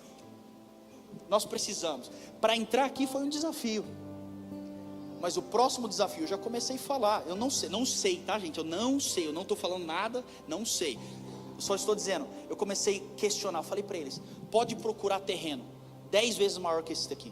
Nós precisamos. Para entrar aqui foi um desafio, mas o próximo desafio, eu já comecei a falar. Eu não sei, tá, gente? Eu não estou falando nada, não sei. Eu só estou dizendo, eu comecei a questionar, falei para eles, pode procurar terreno 10 vezes maior que esse daqui.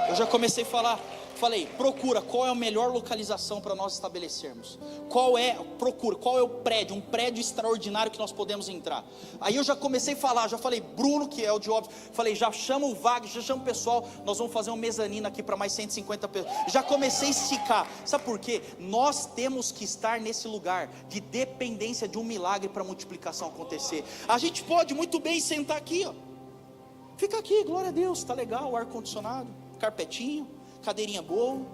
Eu já comecei a falar, falei, procura qual é a melhor localização para nós estabelecermos. Qual é o prédio, um prédio extraordinário que nós podemos entrar. Aí eu já comecei a falar, já falei, Bruno, que é o de óbvio, falei, já chama o Wagner, já chama o pessoal, nós vamos fazer uma mezanina aqui para mais 150 pessoas. Já comecei a esticar, sabe por quê? Nós temos que estar nesse lugar de dependência de um milagre para a multiplicação acontecer. A gente pode muito bem sentar aqui, fica aqui, glória a Deus, está legal, o ar-condicionado, carpetinho, cadeirinha boa,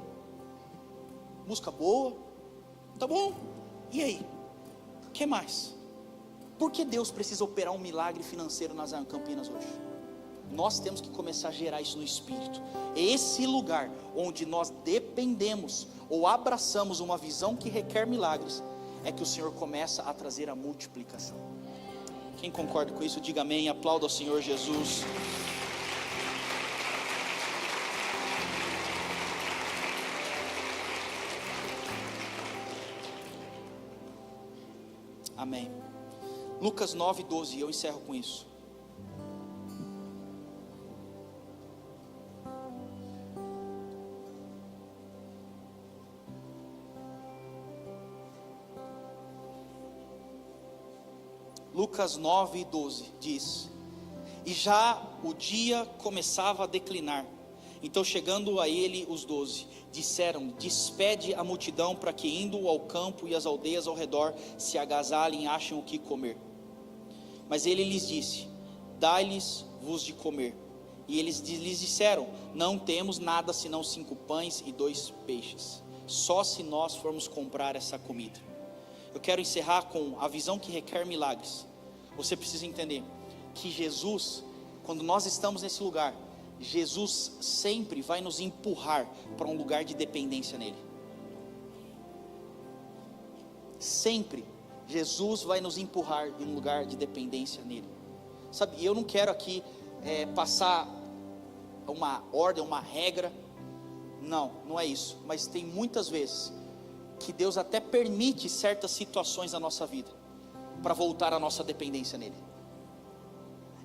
música boa, tá bom, e aí, o que mais? Por que Deus precisa operar um milagre financeiro nas Zion Campinas hoje? Nós temos que começar a gerar isso no Espírito. Esse lugar onde nós dependemos ou abraçamos uma visão que requer milagres, é que o Senhor começa a trazer a multiplicação. Quem concorda com isso, diga amém, aplauda ao Senhor Jesus. Amém. Lucas 9:12, eu encerro com isso. Lucas 9:12 diz: e já o dia começava a declinar, então chegando a ele os 12, disseram, despede a multidão para que indo ao campo e às aldeias ao redor se agasalhem e achem o que comer. Mas ele lhes disse, dai-lhes vos de comer. E eles lhes disseram: não temos nada senão 5 pães e 2 peixes, só se nós formos comprar essa comida. Eu quero encerrar com a visão que requer milagres. Você precisa entender que Jesus, quando nós estamos nesse lugar, Jesus sempre vai nos empurrar para um lugar de dependência nele. Sempre Jesus vai nos empurrar em um lugar de dependência nele. Sabe, eu não quero aqui passar uma ordem, uma regra. Não é isso. Mas tem muitas vezes que Deus até permite certas situações na nossa vida para voltar a nossa dependência nele.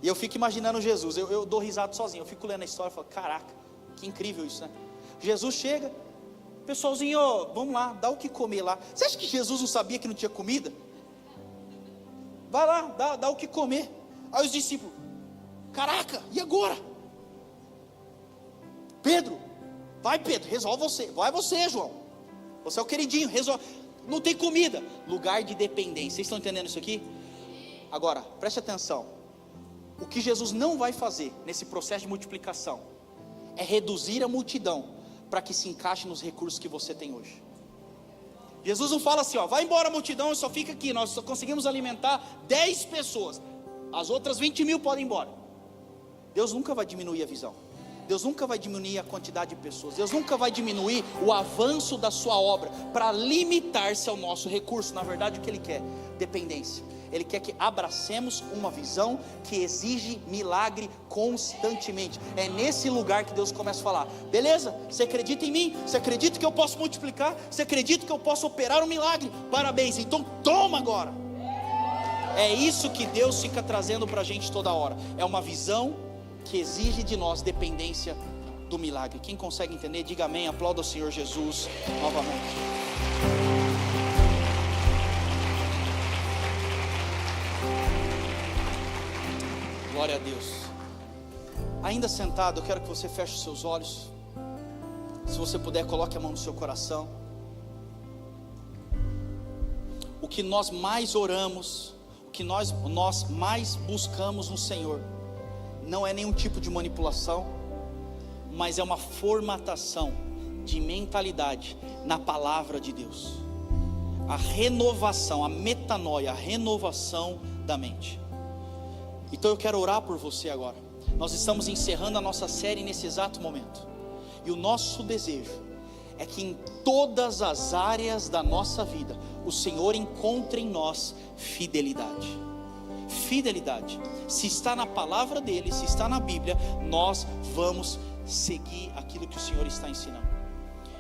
E eu fico imaginando Jesus, eu dou risada sozinho, eu fico lendo a história e falo: caraca, que incrível isso, né? Jesus chega, pessoalzinho, vamos lá, dá o que comer lá. Você acha que Jesus não sabia que não tinha comida? Vai lá, dá o que comer. Aí os discípulos: caraca, e agora? Pedro, vai Pedro, resolve você. Vai você, João, você é o queridinho, resolve. Não tem comida, lugar de dependência. Vocês estão entendendo isso aqui? Agora, preste atenção. O que Jesus não vai fazer nesse processo de multiplicação é reduzir a multidão para que se encaixe nos recursos que você tem hoje. Jesus não fala assim: vai embora a multidão, só fica aqui, nós só conseguimos alimentar 10 pessoas, as outras 20 mil podem ir embora. Deus nunca vai diminuir a visão, Deus nunca vai diminuir a quantidade de pessoas, Deus nunca vai diminuir o avanço da sua obra para limitar-se ao nosso recurso. Na verdade, o que Ele quer? Dependência. Ele quer que abracemos uma visão que exige milagre constantemente. É nesse lugar que Deus começa a falar: beleza, você acredita em mim? Você acredita que eu posso multiplicar? Você acredita que eu posso operar um milagre? Parabéns, então toma agora. É isso que Deus fica trazendo para a gente toda hora. É uma visão que exige de nós dependência do milagre. Quem consegue entender, diga amém, aplauda o Senhor Jesus novamente. Glória a Deus. Ainda sentado, eu quero que você feche os seus olhos. Se você puder, coloque a mão no seu coração. O que nós mais oramos, o que nós mais buscamos no Senhor, não é nenhum tipo de manipulação, mas é uma formatação de mentalidade na palavra de Deus. A renovação, a metanoia, a renovação da mente. Então eu quero orar por você agora. Nós estamos encerrando a nossa série nesse exato momento. E o nosso desejo é que em todas as áreas da nossa vida o Senhor encontre em nós fidelidade. Fidelidade. Se está na palavra dele, se está na Bíblia, nós vamos seguir aquilo que o Senhor está ensinando.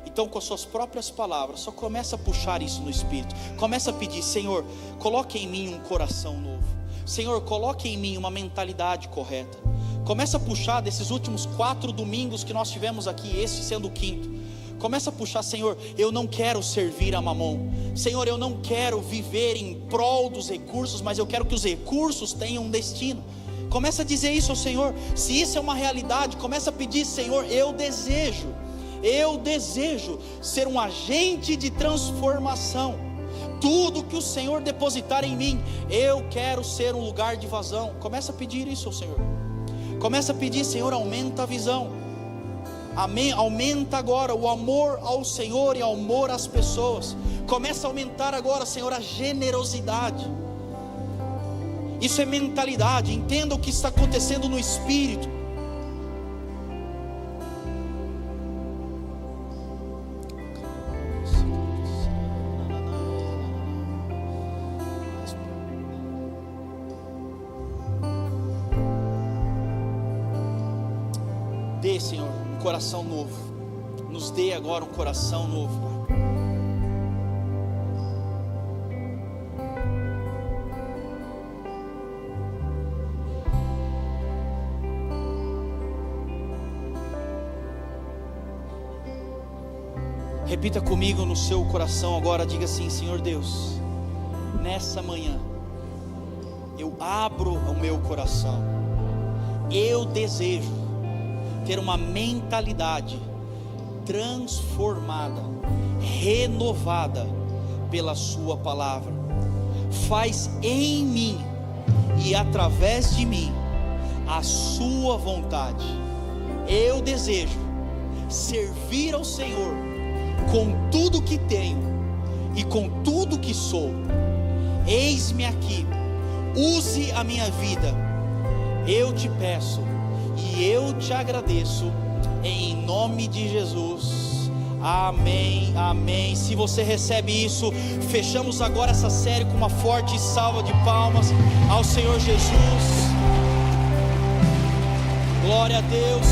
Então, com as suas próprias palavras, só começa a puxar isso no Espírito. Começa a pedir: Senhor, coloque em mim um coração novo. Senhor, coloque em mim uma mentalidade correta. Começa a puxar desses últimos 4 domingos que nós tivemos aqui, esse sendo o 5º. Começa a puxar: Senhor, eu não quero servir a Mamon. Senhor, eu não quero viver em prol dos recursos, mas eu quero que os recursos tenham um destino. Começa a dizer isso ao Senhor. Se isso é uma realidade, começa a pedir: Senhor, eu desejo ser um agente de transformação. Tudo que o Senhor depositar em mim, eu quero ser um lugar de vazão. Começa a pedir isso ao Senhor. Começa a pedir: Senhor, aumenta a visão. Amém. Aumenta agora o amor ao Senhor e o amor às pessoas. Começa a aumentar agora, Senhor, a generosidade. Isso é mentalidade. Entenda o que está acontecendo no Espírito. Dê, Senhor, um coração novo. Nos dê agora um coração novo, Pai. Repita comigo no seu coração agora. Diga assim: Senhor Deus, nessa manhã eu abro o meu coração. Eu desejo ter uma mentalidade transformada, renovada pela sua palavra. Faz em mim e através de mim a sua vontade. eu desejo servir ao Senhor com tudo que tenho e com tudo que sou. Eis-me aqui, use a minha vida, eu te peço e eu te agradeço, em nome de Jesus, amém, amém. Se você recebe isso, fechamos agora essa série com uma forte salva de palmas ao Senhor Jesus. Glória a Deus.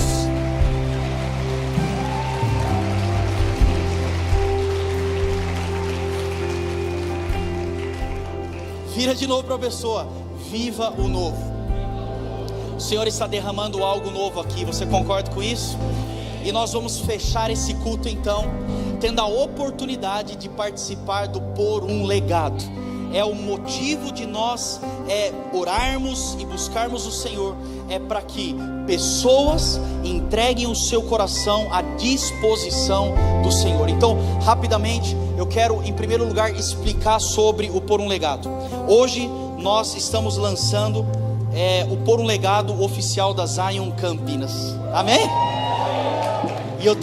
Vira de novo para a pessoa, viva o novo. O Senhor está derramando algo novo aqui, você concorda com isso? E nós vamos fechar esse culto então, tendo a oportunidade de participar do Por um Legado. É o motivo de nós orarmos e buscarmos o Senhor, é para que pessoas entreguem o seu coração à disposição do Senhor. Então, rapidamente, eu quero em primeiro lugar explicar sobre o Por um Legado. Hoje nós estamos lançando o Por um Legado oficial da Zion Campinas, amém? E eu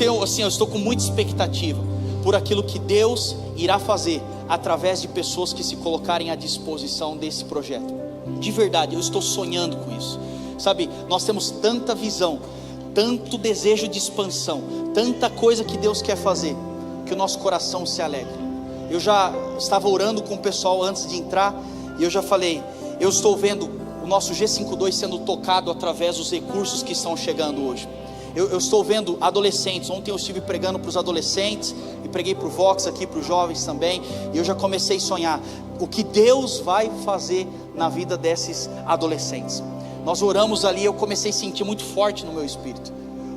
estou com muita expectativa por aquilo que Deus irá fazer através de pessoas que se colocarem à disposição desse projeto. De verdade, eu estou sonhando com isso. Sabe, nós temos tanta visão, tanto desejo de expansão, tanta coisa que Deus quer fazer, que o nosso coração se alegra. Eu já estava orando com o pessoal antes de entrar, e eu já falei, eu estou vendo o nosso G52 sendo tocado através dos recursos que estão chegando hoje. Eu estou vendo adolescentes. Ontem eu estive pregando para os adolescentes e preguei para o Vox aqui, para os jovens também, e eu já comecei a sonhar o que Deus vai fazer na vida desses adolescentes. Nós oramos ali, eu comecei a sentir muito forte no meu espírito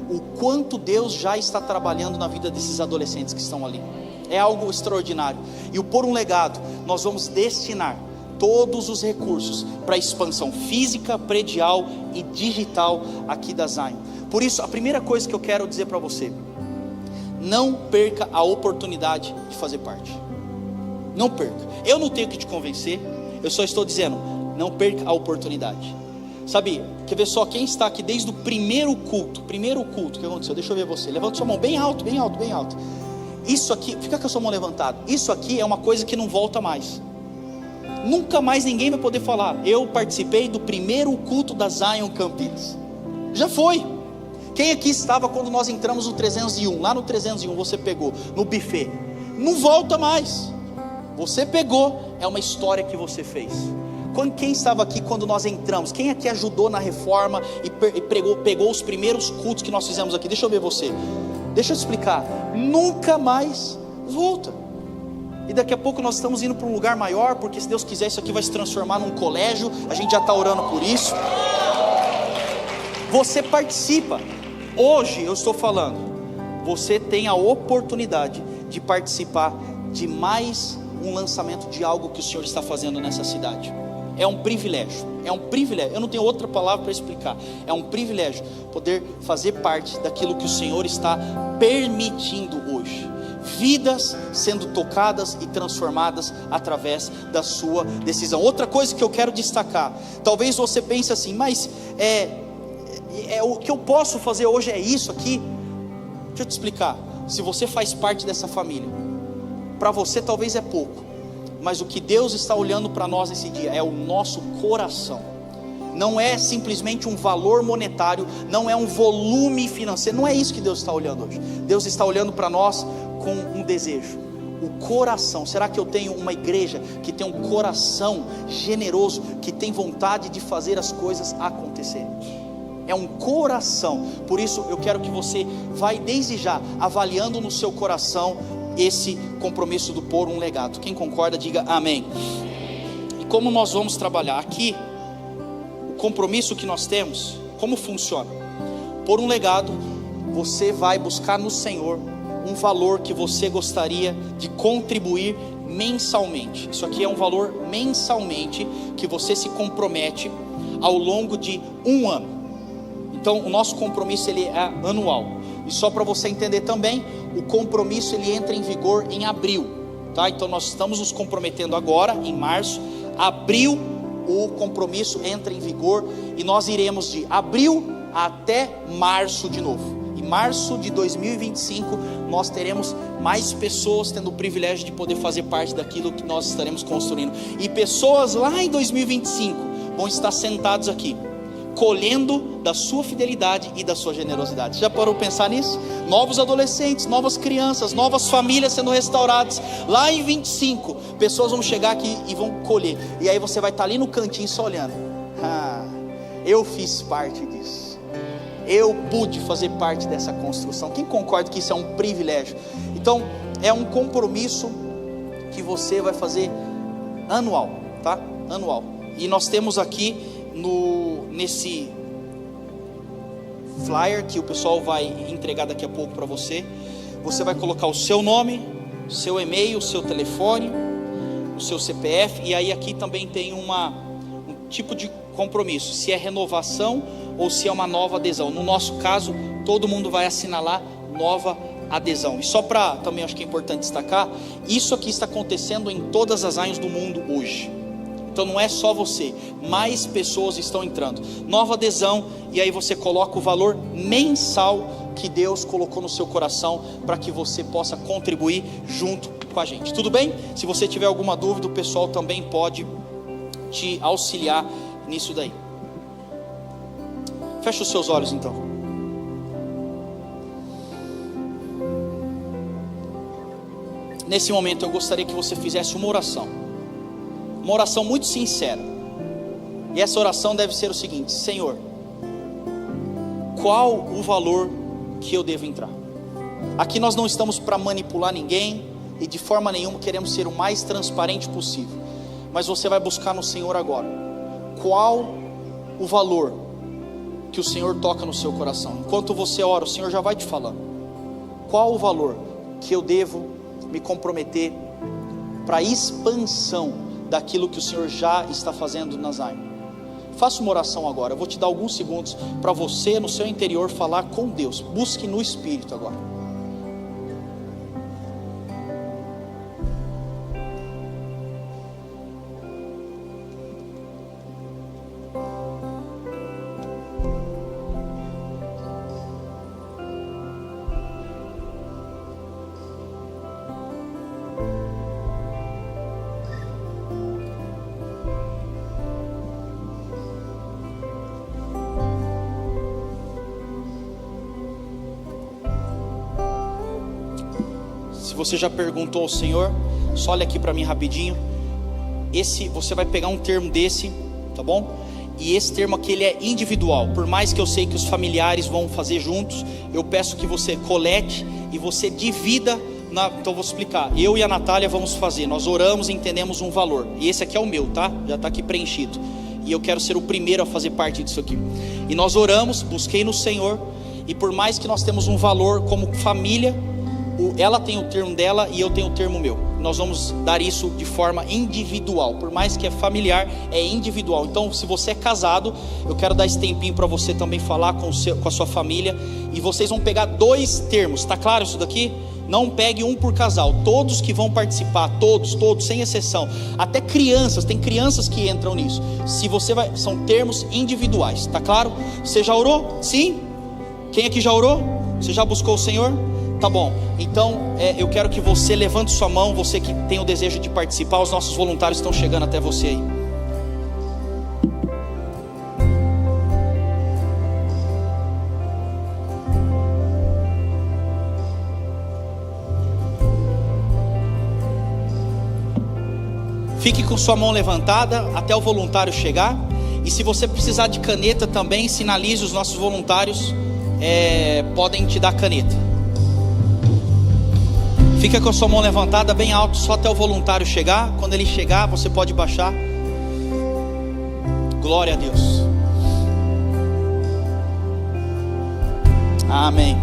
o quanto Deus já está trabalhando na vida desses adolescentes que estão ali. É algo extraordinário. E o Por um Legado, nós vamos destinar todos os recursos para a expansão física, predial e digital aqui da Zion. Por isso, a primeira coisa que eu quero dizer para você: não perca a oportunidade de fazer parte. Não perca. Eu não tenho que te convencer, eu só estou dizendo, não perca a oportunidade. Sabe, quer ver só quem está aqui desde o primeiro culto? Primeiro culto, o que aconteceu? Deixa eu ver você. Levanta sua mão bem alto, bem alto, bem alto. Isso aqui, fica com a sua mão levantada. Isso aqui é uma coisa que não volta mais. Nunca mais ninguém vai poder falar, eu participei do primeiro culto da Zion Campinas. Já foi. Quem aqui estava quando nós entramos no 301? Lá no 301 você pegou, no buffet. Não volta mais. Você pegou, é uma história que você fez. Quem estava aqui quando nós entramos? Quem aqui ajudou na reforma e pegou os primeiros cultos que nós fizemos aqui? Deixa eu ver você. Deixa eu te explicar. Nunca mais volta. E daqui a pouco nós estamos indo para um lugar maior, porque se Deus quiser isso aqui vai se transformar num colégio. A gente já está orando por isso. Você participa. Hoje eu estou falando, você tem a oportunidade de participar de mais um lançamento de algo que o Senhor está fazendo nessa cidade. É um privilégio, eu não tenho outra palavra para explicar. É um privilégio poder fazer parte daquilo que o Senhor está permitindo hoje. Vidas sendo tocadas e transformadas através da sua decisão. Outra coisa que eu quero destacar, talvez você pense assim, mas o que eu posso fazer hoje é isso aqui? Deixa eu te explicar. Se você faz parte dessa família, para você talvez é pouco, mas o que Deus está olhando para nós nesse dia é o nosso coração. Não é simplesmente um valor monetário, não é um volume financeiro, não é isso que Deus está olhando hoje. Deus está olhando para nós com um desejo, o coração. Será que eu tenho uma igreja que tem um coração generoso, que tem vontade de fazer as coisas acontecerem? É um coração. Por isso eu quero que você vai desde já avaliando no seu coração esse compromisso do Por um Legado. Quem concorda, diga amém. E como nós vamos trabalhar aqui, o compromisso que nós temos, como funciona? Por um legado, você vai buscar no Senhor um valor que você gostaria de contribuir mensalmente. Isso aqui é um valor mensalmente que você se compromete ao longo de um ano. Então o nosso compromisso ele é anual. E só para você entender também, o compromisso ele entra em vigor em abril, tá? Então nós estamos nos comprometendo agora em março. Abril o compromisso entra em vigor e nós iremos de abril até março de novo. Em março de 2025, nós teremos mais pessoas tendo o privilégio de poder fazer parte daquilo que nós estaremos construindo. E pessoas lá em 2025 vão estar sentados aqui, colhendo da sua fidelidade e da sua generosidade. Você já parou para pensar nisso? Novos adolescentes, novas crianças, novas famílias sendo restauradas. Lá em 25, pessoas vão chegar aqui e vão colher. E aí você vai estar ali no cantinho só olhando. Eu fiz parte disso. Eu pude fazer parte dessa construção. Quem concorda que isso é um privilégio? Então, é um compromisso que você vai fazer anual, tá? Anual. E nós temos aqui nesse flyer que o pessoal vai entregar daqui a pouco para você. Você vai colocar o seu nome, o seu e-mail, o seu telefone, o seu CPF. E aí aqui também tem um tipo de compromisso, se é renovação ou se é uma nova adesão. No nosso caso, todo mundo vai assinalar nova adesão. E só para também, acho que é importante destacar, isso aqui está acontecendo em todas as áreas do mundo hoje. Então não é só você, mais pessoas estão entrando. Nova adesão, e aí você coloca o valor mensal que Deus colocou no seu coração para que você possa contribuir junto com a gente. Tudo bem? Se você tiver alguma dúvida, o pessoal também pode te auxiliar nisso daí. Feche os seus olhos então. Nesse momento eu gostaria que você fizesse uma oração muito sincera. E essa oração deve ser o seguinte: Senhor, qual o valor que eu devo entrar? Aqui nós não estamos para manipular ninguém e de forma nenhuma queremos ser o mais transparente possível. Mas você vai buscar no Senhor agora. Qual o valor que o Senhor toca no seu coração? Enquanto você ora, o Senhor já vai te falando. Qual o valor que eu devo me comprometer para a expansão daquilo que o Senhor já está fazendo na Zion? Faça uma oração agora. Eu vou te dar alguns segundos para você no seu interior falar com Deus. Busque no Espírito agora. Se você já perguntou ao Senhor, só olha aqui para mim rapidinho. Você vai pegar um termo desse, tá bom? E esse termo aqui ele é individual. Por mais que eu sei que os familiares vão fazer juntos, eu peço que você colete e você divida. Então vou explicar. Eu e a Natália vamos fazer. Nós oramos e entendemos um valor. E esse aqui é o meu, tá? Já está aqui preenchido. E eu quero ser o primeiro a fazer parte disso aqui. E nós oramos, busquei no Senhor. E por mais que nós temos um valor como família, ela tem o termo dela e eu tenho o termo meu. Nós vamos dar isso de forma individual. Por mais que é familiar, é individual. Então se você é casado, eu quero dar esse tempinho para você também falar com a sua família. E vocês vão pegar 2 termos. Está claro isso daqui? Não pegue um por casal. Todos que vão participar, todos, sem exceção. Até crianças, tem crianças que entram nisso. São termos individuais. Está claro? Você já orou? Sim? Quem aqui já orou? Você já buscou o Senhor? Tá bom, então eu quero que você levante sua mão. Você que tem o desejo de participar, os nossos voluntários estão chegando até você aí. Fique com sua mão levantada até o voluntário chegar. E se você precisar de caneta também, sinalize. Os nossos voluntários podem te dar caneta. Fica com a sua mão levantada bem alto, só até o voluntário chegar. Quando ele chegar, você pode baixar. Glória a Deus. Amém.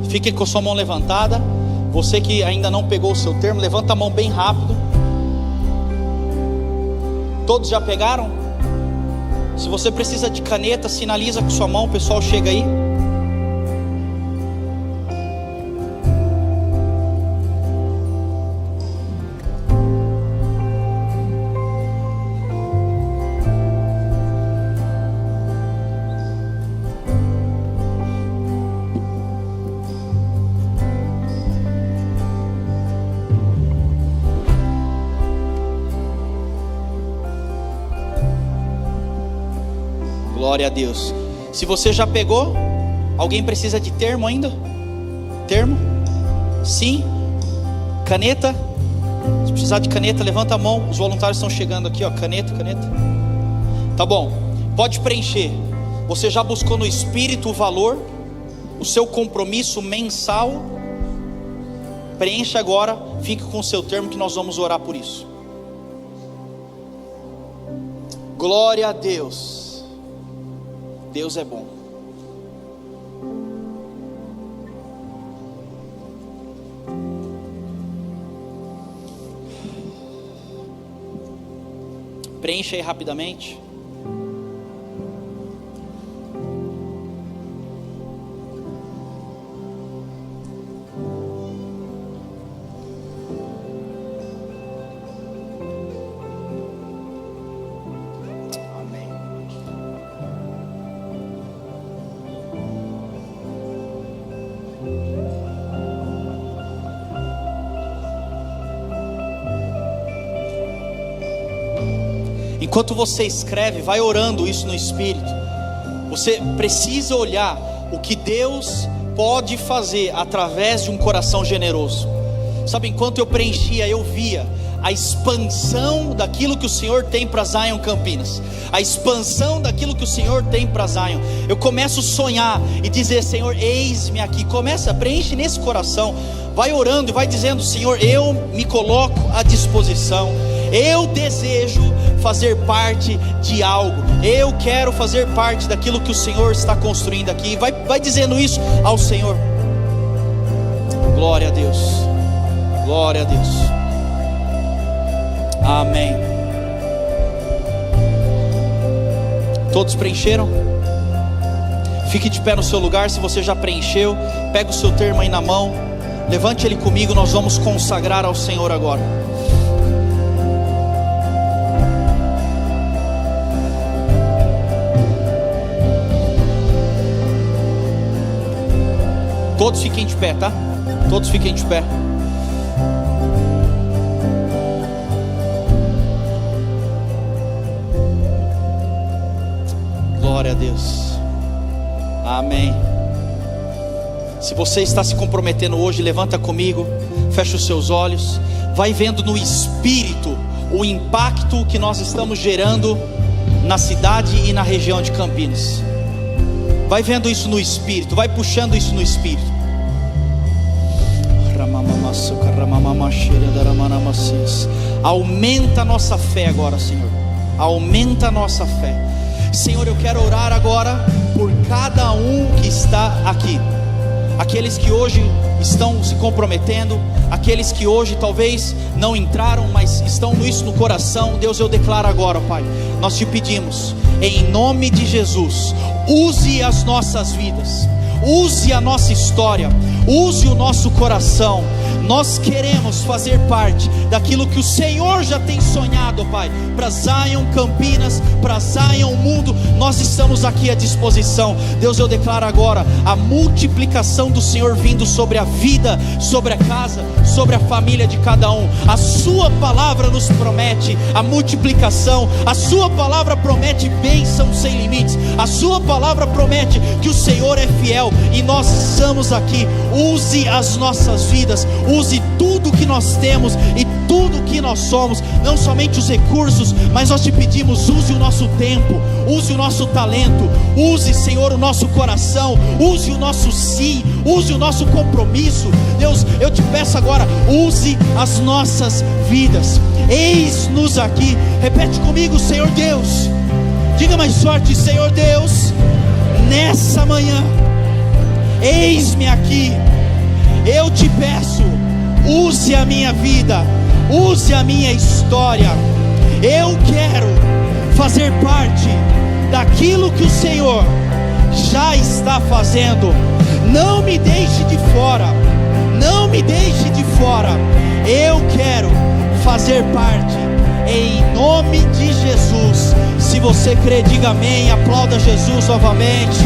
Fique com a sua mão levantada. Você que ainda não pegou o seu termo, levanta a mão bem rápido. Todos já pegaram? Se você precisa de caneta, sinaliza com sua mão, o pessoal chega aí. Glória a Deus. Se você já pegou, alguém precisa de termo ainda? Termo? Sim? Caneta? Se precisar de caneta, levanta a mão. Os voluntários estão chegando aqui, ó. Caneta. Tá bom, pode preencher. Você já buscou no Espírito o valor, o seu compromisso mensal? Preencha agora, fique com o seu termo que nós vamos orar por isso. Glória a Deus. Deus é bom. Preencha aí rapidamente. Enquanto você escreve, vai orando isso no Espírito. Você precisa olhar o que Deus pode fazer através de um coração generoso. Sabe, enquanto eu preenchia, eu via a expansão daquilo que o Senhor tem para Zion Campinas, a expansão daquilo que o Senhor tem para Zion. Eu começo a sonhar e dizer: Senhor, eis-me aqui. Começa, preenche nesse coração. Vai orando e vai dizendo: Senhor, eu me coloco à disposição. Eu desejo fazer parte de algo. Eu quero fazer parte daquilo que o Senhor está construindo aqui. Vai dizendo isso ao Senhor. Glória a Deus. Glória a Deus. Amém. Todos preencheram? Fique de pé no seu lugar. Se você já preencheu, pega o seu termo aí na mão, levante ele comigo. Nós vamos consagrar ao Senhor agora. Todos fiquem de pé, tá? Todos fiquem de pé. Glória a Deus. Amém. Se você está se comprometendo hoje, levanta comigo, fecha os seus olhos, vai vendo no Espírito o impacto que nós estamos gerando na cidade e na região de Campinas. Vai vendo isso no Espírito, vai puxando isso no Espírito. Aumenta a nossa fé agora, Senhor. Aumenta a nossa fé. Senhor, eu quero orar agora por cada um que está aqui. Aqueles que hoje estão se comprometendo, aqueles que hoje talvez não entraram, mas estão nisso no coração. Deus, eu declaro agora, Pai, nós te pedimos, em nome de Jesus, use as nossas vidas, use a nossa história, use o nosso coração. Nós queremos fazer parte daquilo que o Senhor já tem sonhado, Pai, para Zion Campinas, para Zion Mundo. Nós estamos aqui à disposição. Deus, eu declaro agora a multiplicação do Senhor vindo sobre a vida, sobre a casa, sobre a família de cada um. A sua palavra nos promete a multiplicação. A sua palavra promete bênção sem limites. A sua palavra promete que o Senhor é fiel, e nós estamos aqui. Use as nossas vidas, use tudo que nós temos e tudo que nós somos, não somente os recursos, mas nós te pedimos, use o nosso tempo, use o nosso talento, use, Senhor, o nosso coração, use o nosso sim, use o nosso compromisso. Deus, eu te peço agora, use as nossas vidas. Eis-nos aqui. Repete comigo: Senhor Deus. Diga mais forte: Senhor Deus, nessa manhã, eis-me aqui. Eu te peço, use a minha vida, use a minha história. Eu quero fazer parte daquilo que o Senhor já está fazendo. Não me deixe de fora, não me deixe de fora. Eu quero fazer parte, em nome de Jesus. Se você crê, diga amém. Aplauda Jesus novamente.